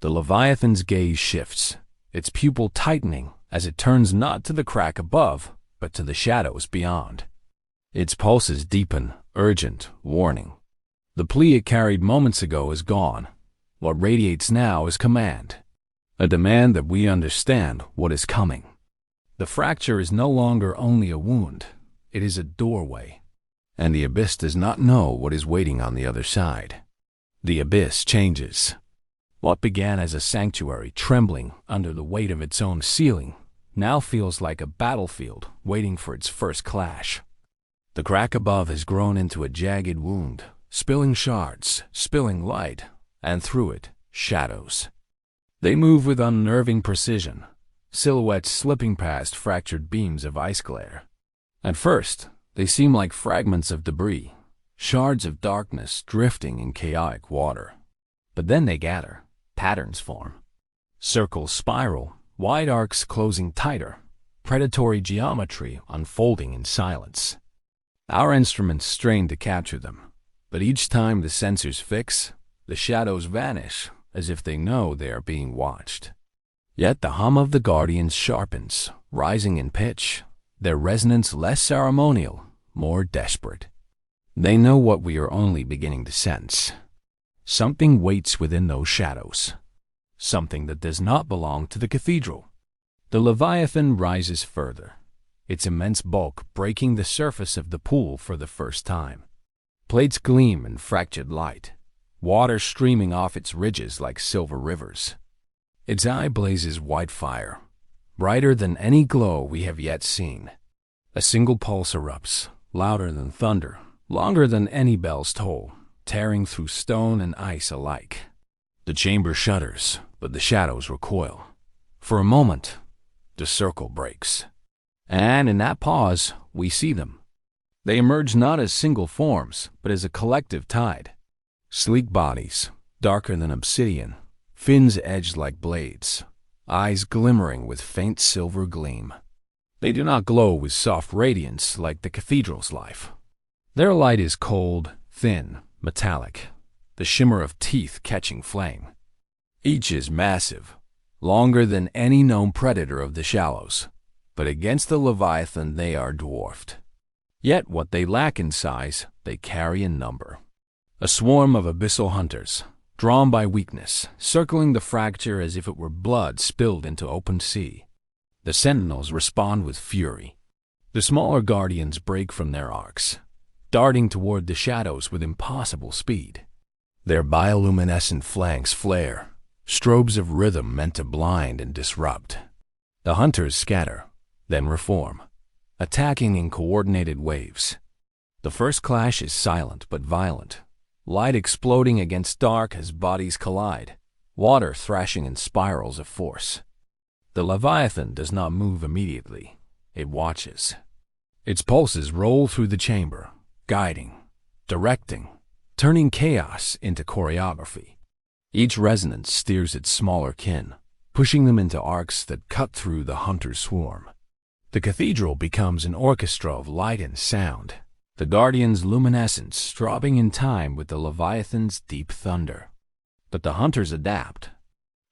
The Leviathan's gaze shifts, its pupil tightening as it turns not to the crack above, but to the shadows beyond. Its pulses deepen, urgent, warning. The plea it carried moments ago is gone. What radiates now is command, a demand that we understand what is coming. The fracture is no longer only a wound, it is a doorway, and the abyss does not know what is waiting on the other side. The abyss changes. What began as a sanctuary trembling under the weight of its own ceiling now feels like a battlefield waiting for its first clash. The crack above has grown into a jagged wound, spilling shards, spilling light, and through it, shadows. They move with unnerving precision, silhouettes slipping past fractured beams of ice glare. At first, they seem like fragments of debris, shards of darkness drifting in chaotic water. But then they gather, patterns form. Circles spiral, wide arcs closing tighter, predatory geometry unfolding in silence. Our instruments strain to capture them, but each time the sensors fix, the shadows vanish as if they know they are being watched. Yet the hum of the guardians sharpens, rising in pitch, their resonance less ceremonial, more desperate. They know what we are only beginning to sense. Something waits within those shadows. Something that does not belong to the cathedral. The Leviathan rises further, its immense bulk breaking the surface of the pool for the first time. Plates gleam in fractured light, water streaming off its ridges like silver rivers. Its eye blazes white fire, brighter than any glow we have yet seen. A single pulse erupts, louder than thunder, longer than any bells toll, tearing through stone and ice alike. The chamber shudders, but the shadows recoil. For a moment, the circle breaks. And in that pause, we see them. They emerge not as single forms, but as a collective tide. Sleek bodies, darker than obsidian, fins edged like blades, eyes glimmering with faint silver gleam. They do not glow with soft radiance like the cathedral's life. Their light is cold, thin, metallic, the shimmer of teeth catching flame. Each is massive, longer than any known predator of the shallows, but against the Leviathan they are dwarfed. Yet what they lack in size, they carry in number. A swarm of abyssal hunters, drawn by weakness, circling the fracture as if it were blood spilled into open sea. The sentinels respond with fury. The smaller guardians break from their arcs, darting toward the shadows with impossible speed. Their bioluminescent flanks flare, strobes of rhythm meant to blind and disrupt. The hunters scatter, then reform, attacking in coordinated waves. The first clash is silent but violent, light exploding against dark as bodies collide, water thrashing in spirals of force. The Leviathan does not move immediately. It watches. Its pulses roll through the chamber, guiding, directing, turning chaos into choreography. Each resonance steers its smaller kin, pushing them into arcs that cut through the hunter's swarm. The cathedral becomes an orchestra of light and sound, the guardian's luminescence throbbing in time with the Leviathan's deep thunder. But the hunters adapt.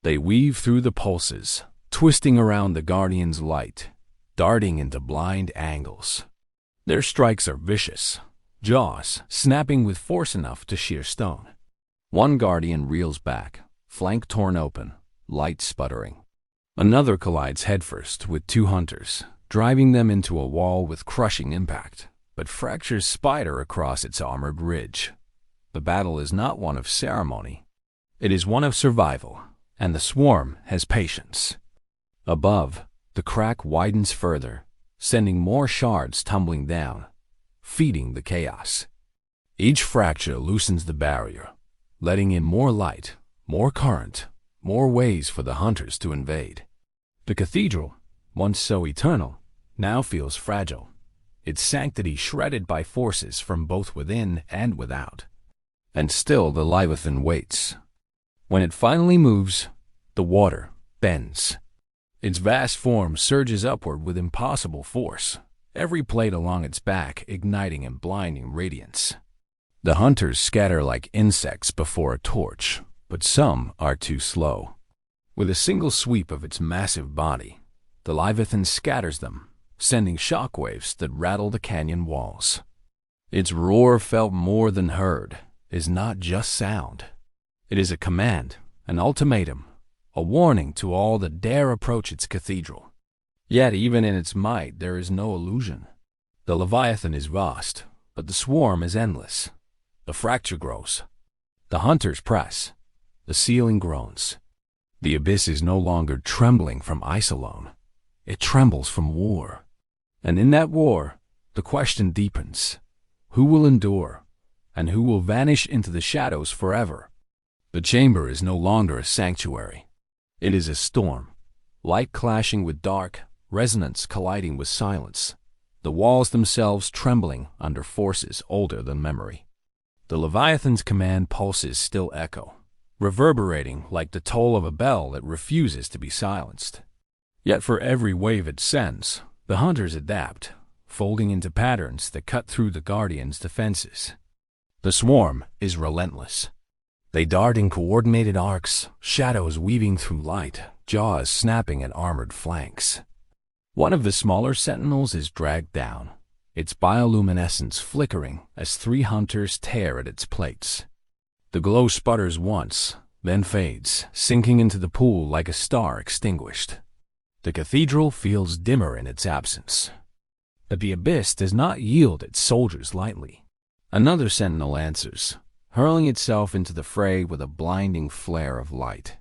They weave through the pulses, twisting around the guardian's light, darting into blind angles. Their strikes are vicious, jaws snapping with force enough to shear stone. One guardian reels back, flank torn open, light sputtering. Another collides headfirst with two hunters, driving them into a wall with crushing impact, but fractures spider across its armored ridge. The battle is not one of ceremony. It is one of survival, and the swarm has patience. Above, the crack widens further, sending more shards tumbling down, feeding the chaos. Each fracture loosens the barrier, letting in more light, more current, more ways for the hunters to invade. The cathedral, once so eternal, now feels fragile, its sanctity shredded by forces from both within and without. And still the Leviathan waits. When it finally moves, the water bends. Its vast form surges upward with impossible force, every plate along its back igniting in blinding radiance. The hunters scatter like insects before a torch, but some are too slow. With a single sweep of its massive body, the Leviathan scatters them, sending shockwaves that rattle the canyon walls. Its roar, felt more than heard, is not just sound. It is a command, an ultimatum, a warning to all that dare approach its cathedral. Yet even in its might there is no illusion. The Leviathan is vast, but the swarm is endless. The fracture grows. The hunters press. The ceiling groans. The abyss is no longer trembling from ice alone. It trembles from war. And in that war, the question deepens. Who will endure, and who will vanish into the shadows forever? The chamber is no longer a sanctuary. It is a storm, light clashing with dark, resonance colliding with silence, the walls themselves trembling under forces older than memory. The Leviathan's command pulses still echo, reverberating like the toll of a bell that refuses to be silenced. Yet for every wave it sends, the hunters adapt, folding into patterns that cut through the Guardian's defenses. The swarm is relentless. They dart in coordinated arcs, shadows weaving through light, jaws snapping at armored flanks. One of the smaller sentinels is dragged down, its bioluminescence flickering as 3 hunters tear at its plates. The glow sputters once, then fades, sinking into the pool like a star extinguished. The cathedral feels dimmer in its absence. But the abyss does not yield its soldiers lightly. Another sentinel answers, hurling itself into the fray with a blinding flare of light.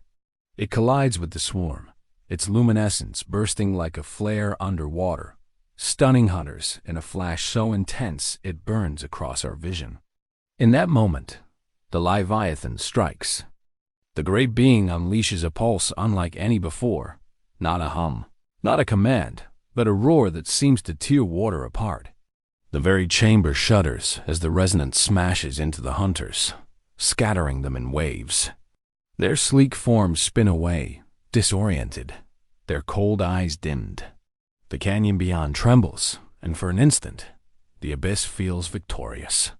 It collides with the swarm, its luminescence bursting like a flare underwater, stunning hunters in a flash so intense it burns across our vision. In that moment, the Leviathan strikes. The great being unleashes a pulse unlike any before, not a hum, not a command, but a roar that seems to tear water apart. The very chamber shudders as the resonance smashes into the hunters, scattering them in waves. Their sleek forms spin away, disoriented, their cold eyes dimmed. The canyon beyond trembles, and for an instant, the abyss feels victorious.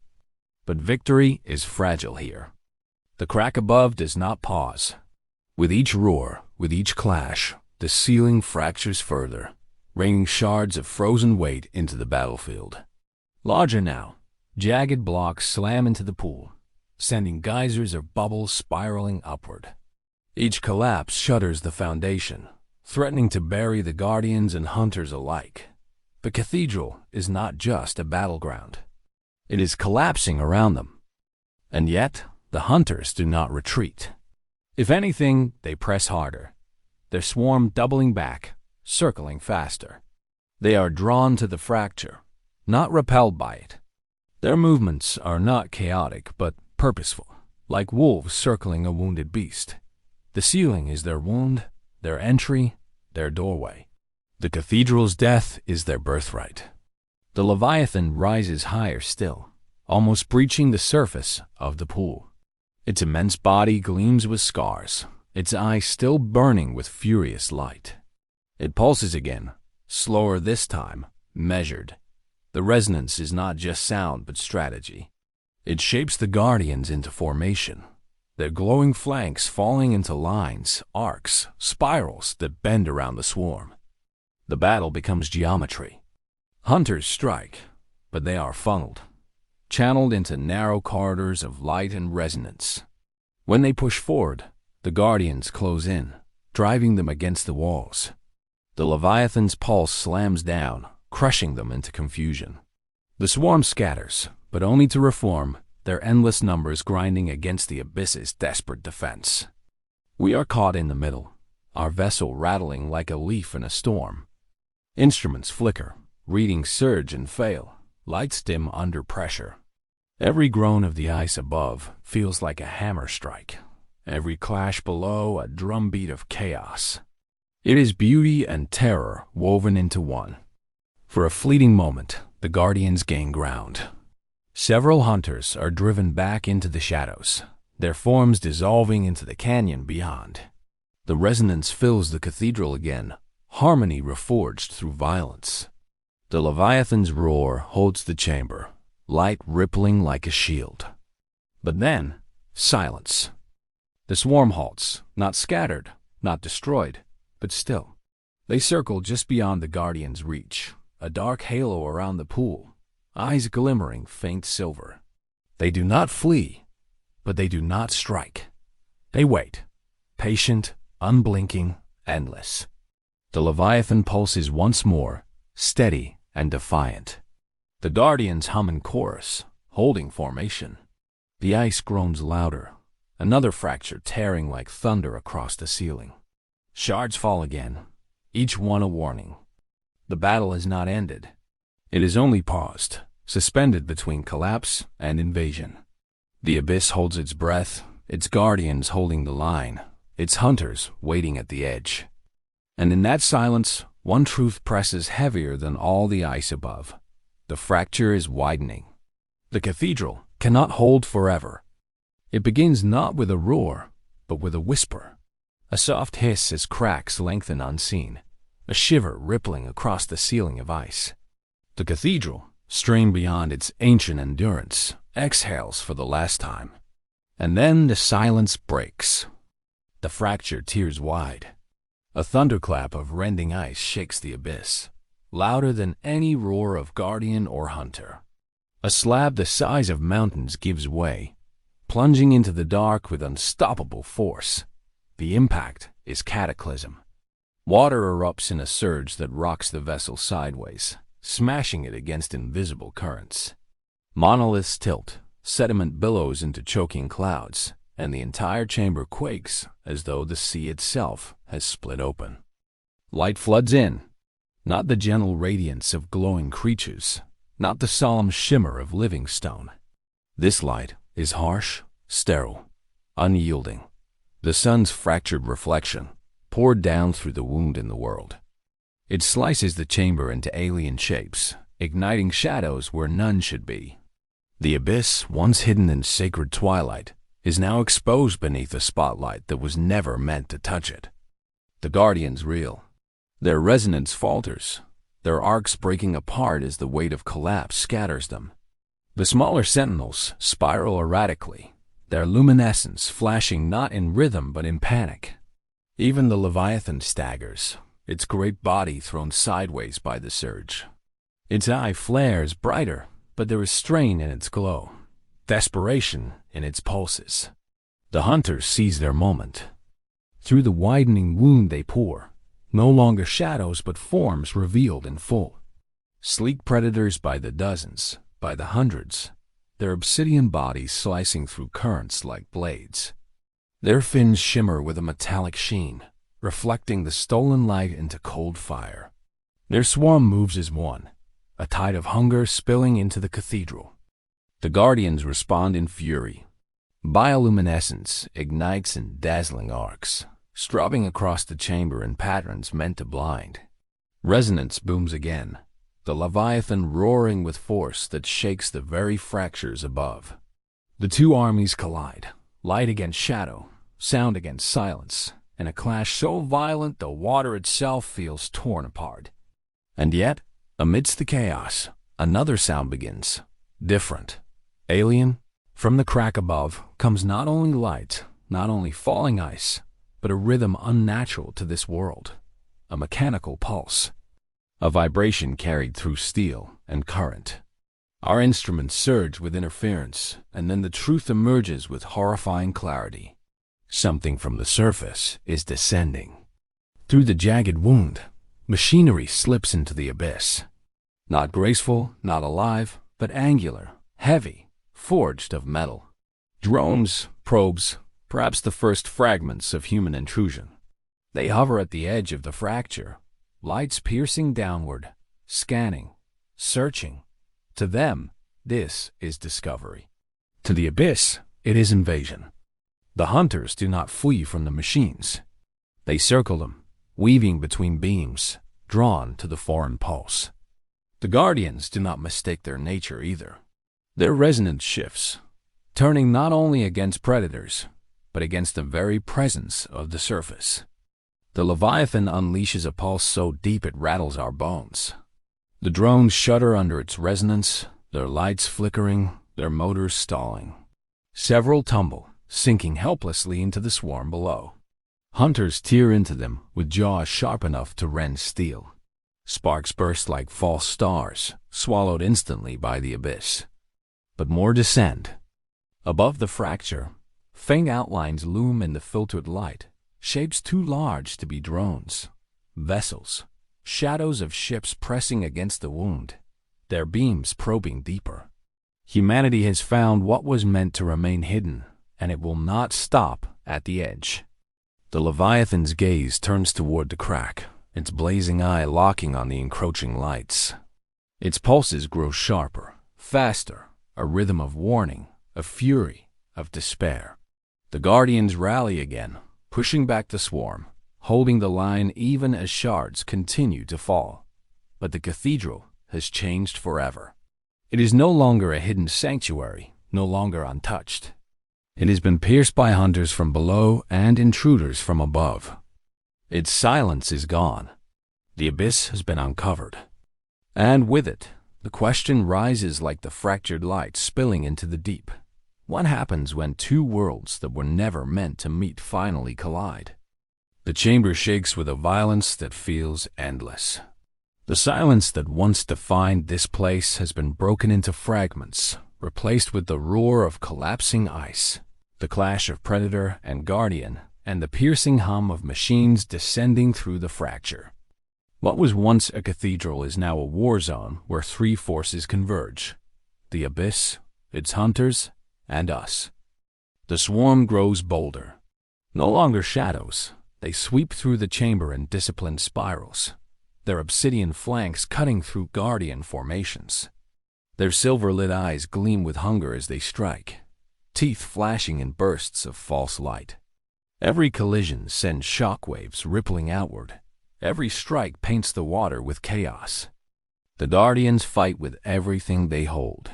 But victory is fragile here. The crack above does not pause. With each roar, with each clash, the ceiling fractures further, raining shards of frozen weight into the battlefield. Larger now, jagged blocks slam into the pool, sending geysers of bubbles spiraling upward. Each collapse shudders the foundation, threatening to bury the guardians and hunters alike. The cathedral is not just a battleground. It is collapsing around them. And yet, the hunters do not retreat. If anything, they press harder, their swarm doubling back, circling faster. They are drawn to the fracture, not repelled by it. Their movements are not chaotic, but purposeful, like wolves circling a wounded beast. The ceiling is their wound, their entry, their doorway. The cathedral's death is their birthright. The Leviathan rises higher still, almost breaching the surface of the pool. Its immense body gleams with scars, its eyes still burning with furious light. It pulses again, slower this time, measured. The resonance is not just sound but strategy. It shapes the guardians into formation, their glowing flanks falling into lines, arcs, spirals that bend around the swarm. The battle becomes geometry. Hunters strike, but they are funneled, channeled into narrow corridors of light and resonance. When they push forward, the guardians close in, driving them against the walls. The Leviathan's pulse slams down, crushing them into confusion. The swarm scatters, but only to reform, their endless numbers grinding against the abyss's desperate defense. We are caught in the middle, our vessel rattling like a leaf in a storm. Instruments flicker, readings surge and fail, lights dim under pressure. Every groan of the ice above feels like a hammer strike, every clash below a drumbeat of chaos. It is beauty and terror woven into one. For a fleeting moment, the guardians gain ground. Several hunters are driven back into the shadows, their forms dissolving into the canyon beyond. The resonance fills the cathedral again, harmony reforged through violence. The Leviathan's roar holds the chamber, light rippling like a shield. But then, silence. The swarm halts, not scattered, not destroyed, but still. They circle just beyond the guardian's reach, a dark halo around the pool, eyes glimmering faint silver. They do not flee, but they do not strike. They wait, patient, unblinking, endless. The Leviathan pulses once more, steady and defiant. The guardians hum in chorus, holding formation. The ice groans louder, another fracture tearing like thunder across the ceiling. Shards fall again, each one a warning. The battle is not ended. It is only paused, suspended between collapse and invasion. The abyss holds its breath, its guardians holding the line, its hunters waiting at the edge. And in that silence, one truth presses heavier than all the ice above. The fracture is widening. The cathedral cannot hold forever. It begins not with a roar, but with a whisper. A soft hiss as cracks lengthen unseen, a shiver rippling across the ceiling of ice. The cathedral, strained beyond its ancient endurance, exhales for the last time. And then the silence breaks. The fracture tears wide. A thunderclap of rending ice shakes the abyss, louder than any roar of guardian or hunter. A slab the size of mountains gives way, plunging into the dark with unstoppable force. The impact is cataclysm. Water erupts in a surge that rocks the vessel sideways, smashing it against invisible currents. Monoliths tilt, sediment billows into choking clouds, and the entire chamber quakes as though the sea itself has split open. Light floods in, not the gentle radiance of glowing creatures, not the solemn shimmer of living stone. This light is harsh, sterile, unyielding. The sun's fractured reflection, poured down through the wound in the world. It slices the chamber into alien shapes, igniting shadows where none should be. The abyss, once hidden in sacred twilight, is now exposed beneath a spotlight that was never meant to touch it. The guardians reel. Their resonance falters, their arcs breaking apart as the weight of collapse scatters them. The smaller sentinels spiral erratically, their luminescence flashing not in rhythm but in panic. Even the Leviathan staggers, its great body thrown sideways by the surge. Its eye flares brighter, but there is strain in its glow, desperation in its pulses. The hunters seize their moment. Through the widening wound they pour, no longer shadows but forms revealed in full. Sleek predators by the dozens, by the hundreds, their obsidian bodies slicing through currents like blades. Their fins shimmer with a metallic sheen, reflecting the stolen light into cold fire. Their swarm moves as one, a tide of hunger spilling into the cathedral. The guardians respond in fury. Bioluminescence ignites in dazzling arcs, strobing across the chamber in patterns meant to blind. Resonance booms again, the Leviathan roaring with force that shakes the very fractures above. The two armies collide, light against shadow, sound against silence, in a clash so violent the water itself feels torn apart. And yet, amidst the chaos, another sound begins, different, alien. From the crack above comes not only light, not only falling ice, but a rhythm unnatural to this world, a mechanical pulse, a vibration carried through steel and current. Our instruments surge with interference, and then the truth emerges with horrifying clarity. Something from the surface is descending. Through the jagged wound, machinery slips into the abyss. Not graceful, not alive, but angular, heavy, forged of metal. Drones, probes, perhaps the first fragments of human intrusion. They hover at the edge of the fracture, lights piercing downward, scanning, searching. To them, this is discovery. To the abyss, it is invasion. The hunters do not flee from the machines. They circle them, weaving between beams, drawn to the foreign pulse. The guardians do not mistake their nature either. Their resonance shifts, turning not only against predators, but against the very presence of the surface. The Leviathan unleashes a pulse so deep it rattles our bones. The drones shudder under its resonance, their lights flickering, their motors stalling. Several tumble, sinking helplessly into the swarm below. Hunters tear into them with jaws sharp enough to rend steel. Sparks burst like false stars, swallowed instantly by the abyss. But more descend. Above the fracture, faint outlines loom in the filtered light, shapes too large to be drones, vessels, shadows of ships pressing against the wound, their beams probing deeper. Humanity has found what was meant to remain hidden, and it will not stop at the edge. The Leviathan's gaze turns toward the crack, its blazing eye locking on the encroaching lights. Its pulses grow sharper, faster, a rhythm of warning, of fury, of despair. The guardians rally again, pushing back the swarm, holding the line even as shards continue to fall. But the cathedral has changed forever. It is no longer a hidden sanctuary, no longer untouched. It has been pierced by hunters from below and intruders from above. Its silence is gone. The abyss has been uncovered. And with it, the question rises like the fractured light spilling into the deep. What happens when two worlds that were never meant to meet finally collide? The chamber shakes with a violence that feels endless. The silence that once defined this place has been broken into fragments, replaced with the roar of collapsing ice, the clash of predator and guardian, and the piercing hum of machines descending through the fracture. What was once a cathedral is now a war zone where three forces converge: the abyss, its hunters, and us. The swarm grows bolder. No longer shadows, they sweep through the chamber in disciplined spirals, their obsidian flanks cutting through guardian formations. Their silver-lit eyes gleam with hunger as they strike, teeth flashing in bursts of false light. Every collision sends shockwaves rippling outward. Every strike paints the water with chaos. The guardians fight with everything they hold.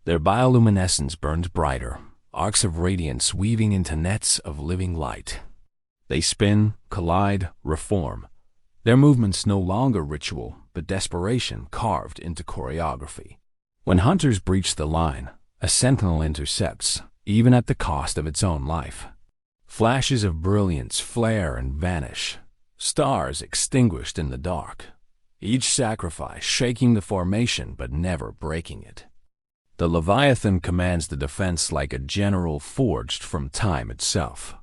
Their bioluminescence burns brighter, arcs of radiance weaving into nets of living light. They spin, collide, reform. Their movements no longer ritual, but desperation carved into choreography. When hunters breach the line, a sentinel intercepts, even at the cost of its own life. Flashes of brilliance flare and vanish, stars extinguished in the dark, each sacrifice shaking the formation but never breaking it. The Leviathan commands the defense like a general forged from time itself.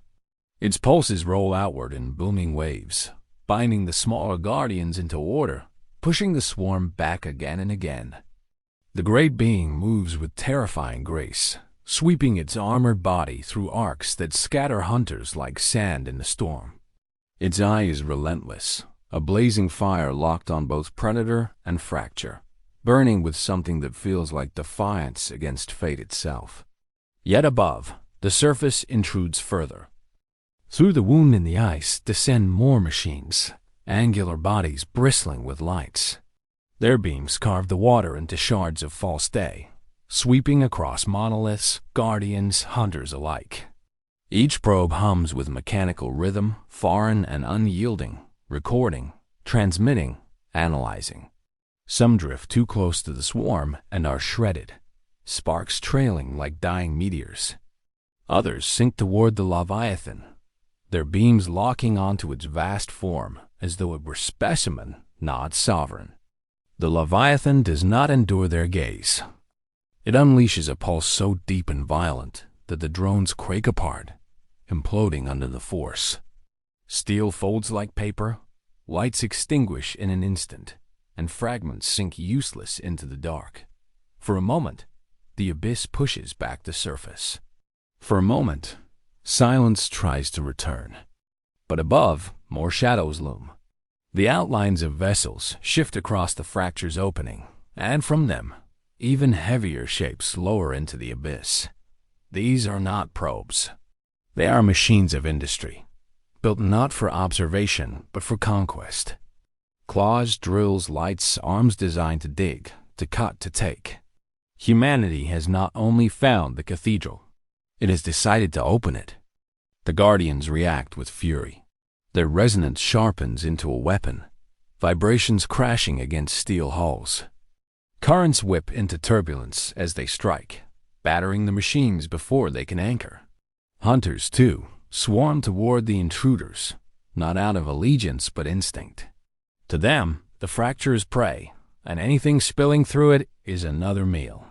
Its pulses roll outward in booming waves, binding the smaller guardians into order, pushing the swarm back again and again. The great being moves with terrifying grace, sweeping its armored body through arcs that scatter hunters like sand in a storm. Its eye is relentless, a blazing fire locked on both predator and fracture, burning with something that feels like defiance against fate itself. Yet above, the surface intrudes further. Through the wound in the ice descend more machines, angular bodies bristling with lights. Their beams carve the water into shards of false day, sweeping across monoliths, guardians, hunters alike. Each probe hums with mechanical rhythm, foreign and unyielding, recording, transmitting, analyzing. Some drift too close to the swarm and are shredded, sparks trailing like dying meteors. Others sink toward the Leviathan, their beams locking onto its vast form as though it were specimen, not sovereign. The Leviathan does not endure their gaze. It unleashes a pulse so deep and violent that the drones quake apart, imploding under the force. Steel folds like paper, lights extinguish in an instant, and fragments sink useless into the dark. For a moment, the abyss pushes back the surface. For a moment, silence tries to return. But above, more shadows loom. The outlines of vessels shift across the fracture's opening, and from them, even heavier shapes lower into the abyss. These are not probes. They are machines of industry, built not for observation, but for conquest. Claws, drills, lights, arms designed to dig, to cut, to take. Humanity has not only found the cathedral, it has decided to open it. The guardians react with fury. Their resonance sharpens into a weapon, vibrations crashing against steel hulls. Currents whip into turbulence as they strike, battering the machines before they can anchor. Hunters, too, swarm toward the intruders, not out of allegiance but instinct. To them, the fracture is prey, and anything spilling through it is another meal.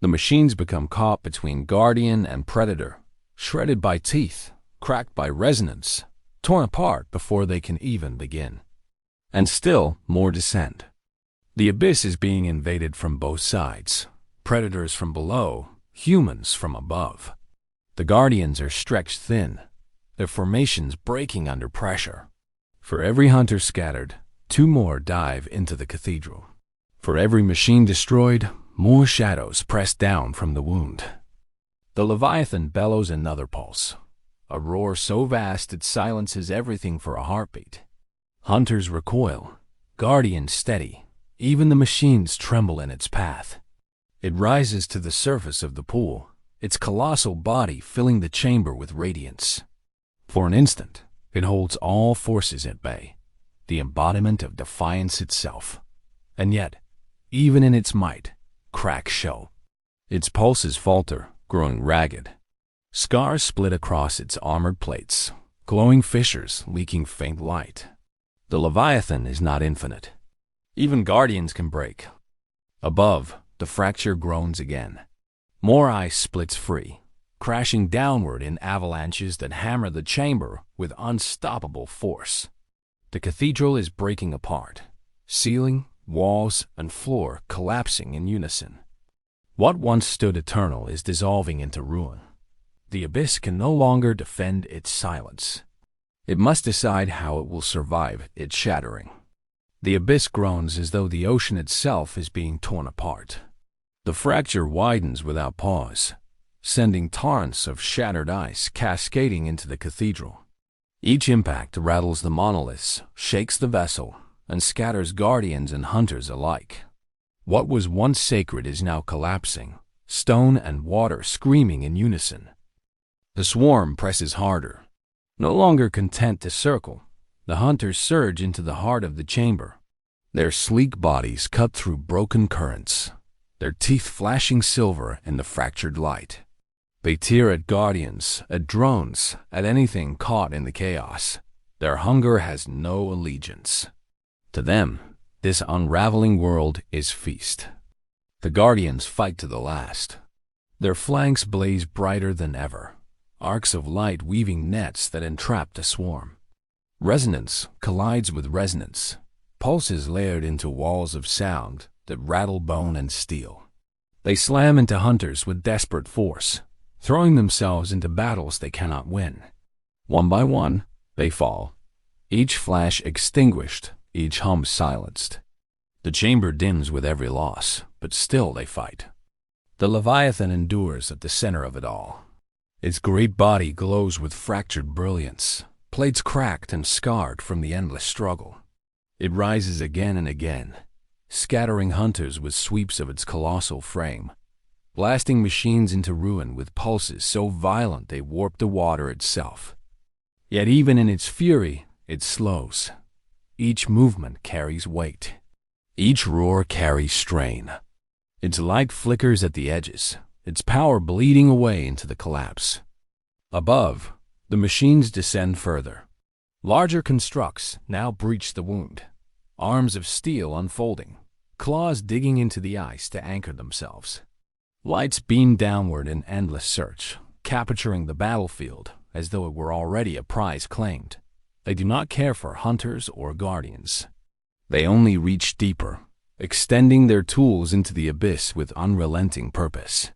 The machines become caught between guardian and predator, shredded by teeth, cracked by resonance, torn apart before they can even begin. And still more descend. The abyss is being invaded from both sides, predators from below, humans from above. The guardians are stretched thin, their formations breaking under pressure. For every hunter scattered, two more dive into the cathedral. For every machine destroyed, more shadows press down from the wound. The Leviathan bellows another pulse. a roar so vast it silences everything for a heartbeat. Hunters recoil, guardians steady, even the machines tremble in its path. It rises to the surface of the pool, its colossal body filling the chamber with radiance. For an instant, it holds all forces at bay, the embodiment of defiance itself. And yet, even in its might, cracks show. Its pulses falter, growing ragged. Scars split across its armored plates, glowing fissures leaking faint light. The Leviathan is not infinite. Even guardians can break. Above, the fracture groans again. More ice splits free, crashing downward in avalanches that hammer the chamber with unstoppable force. The cathedral is breaking apart, ceiling, walls, and floor collapsing in unison. What once stood eternal is dissolving into ruin. The abyss can no longer defend its silence. It must decide how it will survive its shattering. The abyss groans as though the ocean itself is being torn apart. The fracture widens without pause, sending torrents of shattered ice cascading into the cathedral. Each impact rattles the monoliths, shakes the vessel, and scatters guardians and hunters alike. What was once sacred is now collapsing, stone and water screaming in unison. The swarm presses harder. No longer content to circle, the hunters surge into the heart of the chamber. Their sleek bodies cut through broken currents, their teeth flashing silver in the fractured light. They tear at guardians, at drones, at anything caught in the chaos. Their hunger has no allegiance. To them, this unraveling world is feast. The guardians fight to the last. Their flanks blaze brighter than ever, arcs of light weaving nets that entrap the swarm. Resonance collides with resonance, pulses layered into walls of sound that rattle bone and steel. They slam into hunters with desperate force, throwing themselves into battles they cannot win. One by one, they fall, each flash extinguished, each hum silenced. The chamber dims with every loss, but still they fight. The Leviathan endures at the center of it all. Its great body glows with fractured brilliance, plates cracked and scarred from the endless struggle. It rises again and again, scattering hunters with sweeps of its colossal frame, blasting machines into ruin with pulses so violent they warp the water itself. Yet even in its fury, it slows. Each movement carries weight. Each roar carries strain. Its light flickers at the edges, its power bleeding away into the collapse. Above, the machines descend further. Larger constructs now breach the wound, arms of steel unfolding, claws digging into the ice to anchor themselves. Lights beam downward in endless search, capturing the battlefield as though it were already a prize claimed. They do not care for hunters or guardians. They only reach deeper, extending their tools into the abyss with unrelenting purpose.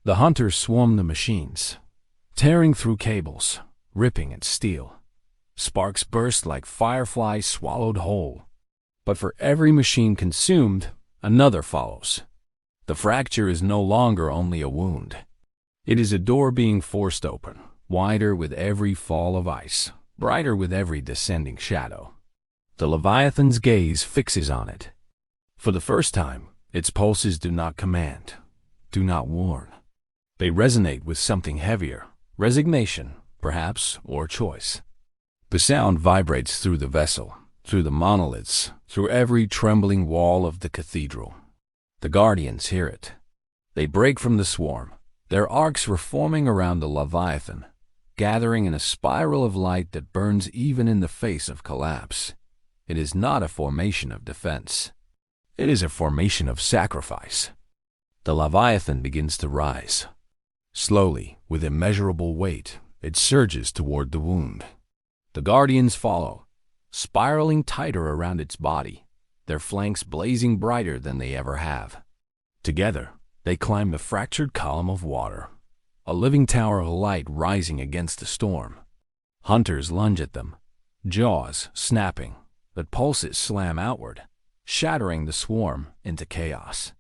The hunters swarm the machines, tearing through cables, ripping at steel. Sparks burst like fireflies swallowed whole. But for every machine consumed, another follows. The fracture is no longer only a wound. It is a door being forced open, wider with every fall of ice, brighter with every descending shadow. The Leviathan's gaze fixes on it. For the first time, its pulses do not command, do not warn. They resonate with something heavier, resignation, perhaps, or choice. The sound vibrates through the vessel, through the monoliths, through every trembling wall of the cathedral. The guardians hear it. They break from the swarm, their arcs reforming around the Leviathan, gathering in a spiral of light that burns even in the face of collapse. It is not a formation of defense. It is a formation of sacrifice. The Leviathan begins to rise. Slowly, with immeasurable weight, it surges toward the wound. The guardians follow, spiraling tighter around its body, their flanks blazing brighter than they ever have. Together, they climb the fractured column of water, a living tower of light rising against the storm. Hunters lunge at them, jaws snapping, but pulses slam outward, shattering the swarm into chaos.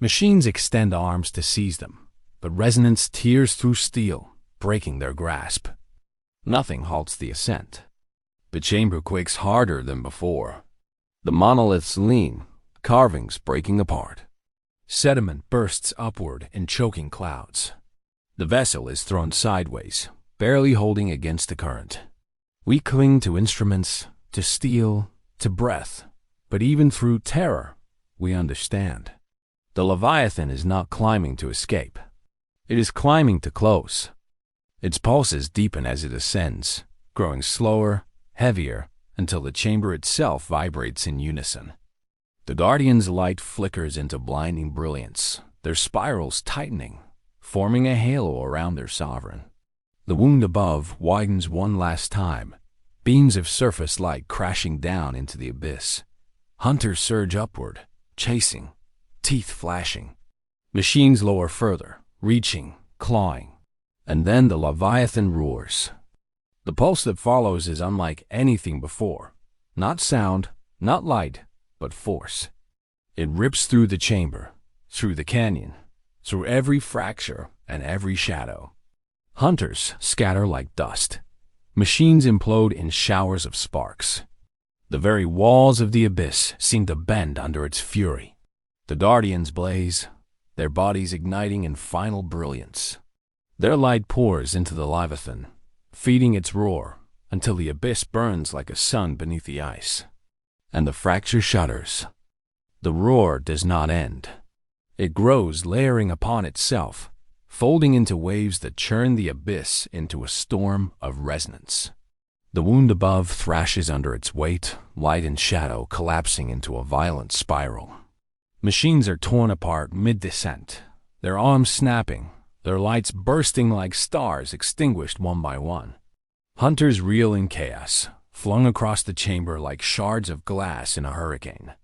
Machines extend arms to seize them, but resonance tears through steel, breaking their grasp. Nothing halts the ascent. The chamber quakes harder than before. The monoliths lean, carvings breaking apart. Sediment bursts upward in choking clouds. The vessel is thrown sideways, barely holding against the current. We cling to instruments, to steel, to breath, but even through terror, we understand. The Leviathan is not climbing to escape. It is climbing to close. Its pulses deepen as it ascends, growing slower, heavier, until the chamber itself vibrates in unison. The Guardian's light flickers into blinding brilliance, their spirals tightening, forming a halo around their sovereign. The wound above widens one last time, beams of surface light crashing down into the abyss. Hunters surge upward, chasing, teeth flashing. Machines lower further, reaching, clawing. And then the Leviathan roars. The pulse that follows is unlike anything before. Not sound, not light, but force. It rips through the chamber, through the canyon, through every fracture and every shadow. Hunters scatter like dust. Machines implode in showers of sparks. The very walls of the abyss seem to bend under its fury. The Guardians blaze, their bodies igniting in final brilliance. Their light pours into the Leviathan, feeding its roar until the abyss burns like a sun beneath the ice. And the fracture shudders. The roar does not end. It grows, layering upon itself, folding into waves that churn the abyss into a storm of resonance. The wound above thrashes under its weight, light and shadow collapsing into a violent spiral. Machines are torn apart mid-descent, their arms snapping, their lights bursting like stars extinguished one by one. Hunters reel in chaos, flung across the chamber like shards of glass in a hurricane.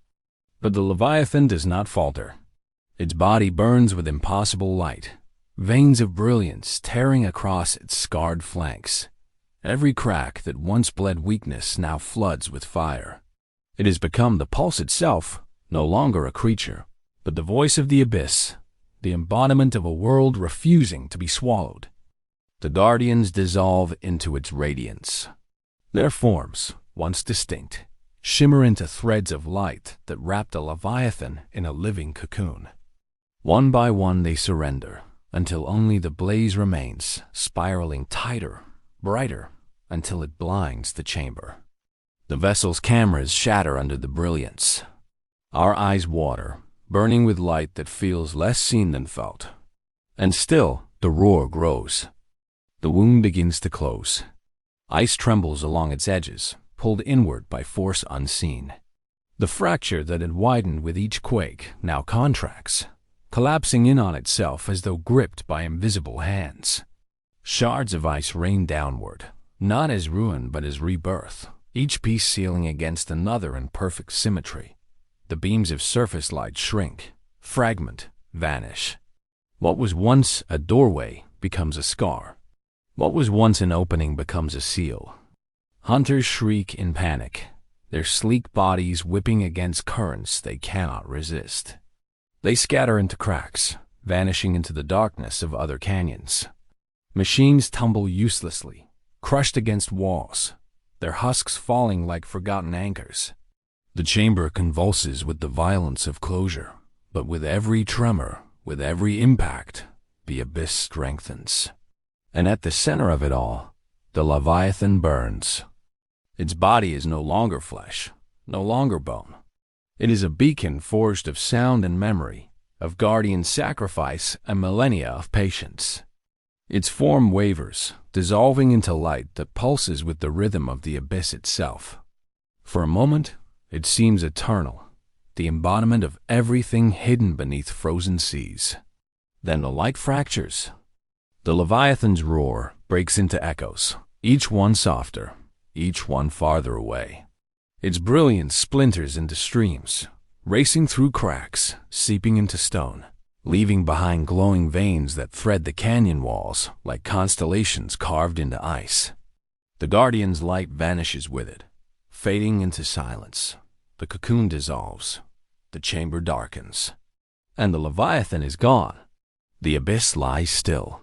But the Leviathan does not falter. Its body burns with impossible light, veins of brilliance tearing across its scarred flanks. Every crack that once bled weakness now floods with fire. It has become the pulse itself, no longer a creature, but the voice of the abyss, the embodiment of a world refusing to be swallowed. The Guardians dissolve into its radiance. Their forms, once distinct, shimmer into threads of light that wrap the Leviathan in a living cocoon. One by one they surrender, until only the blaze remains, spiraling tighter, brighter, until it blinds the chamber. The vessel's cameras shatter under the brilliance. Our eyes water, burning with light that feels less seen than felt. And still, the roar grows. The wound begins to close. Ice trembles along its edges, pulled inward by force unseen. The fracture that had widened with each quake now contracts, collapsing in on itself as though gripped by invisible hands. Shards of ice rain downward, not as ruin but as rebirth, each piece sealing against another in perfect symmetry. The beams of surface light shrink, fragment, vanish. What was once a doorway becomes a scar. What was once an opening becomes a seal. Hunters shriek in panic, their sleek bodies whipping against currents they cannot resist. They scatter into cracks, vanishing into the darkness of other canyons. Machines tumble uselessly, crushed against walls, their husks falling like forgotten anchors. The chamber convulses with the violence of closure, but with every tremor, with every impact, the abyss strengthens. And at the center of it all, the Leviathan burns. Its body is no longer flesh, no longer bone. It is a beacon forged of sound and memory, of guardian sacrifice and millennia of patience. Its form wavers, dissolving into light that pulses with the rhythm of the abyss itself. For a moment, it seems eternal, the embodiment of everything hidden beneath frozen seas. Then the light fractures. The Leviathan's roar breaks into echoes, each one softer, each one farther away. Its brilliance splinters into streams, racing through cracks, seeping into stone, leaving behind glowing veins that thread the canyon walls like constellations carved into ice. The Guardian's light vanishes with it, fading into silence. The cocoon dissolves, the chamber darkens, and the Leviathan is gone. The abyss lies still,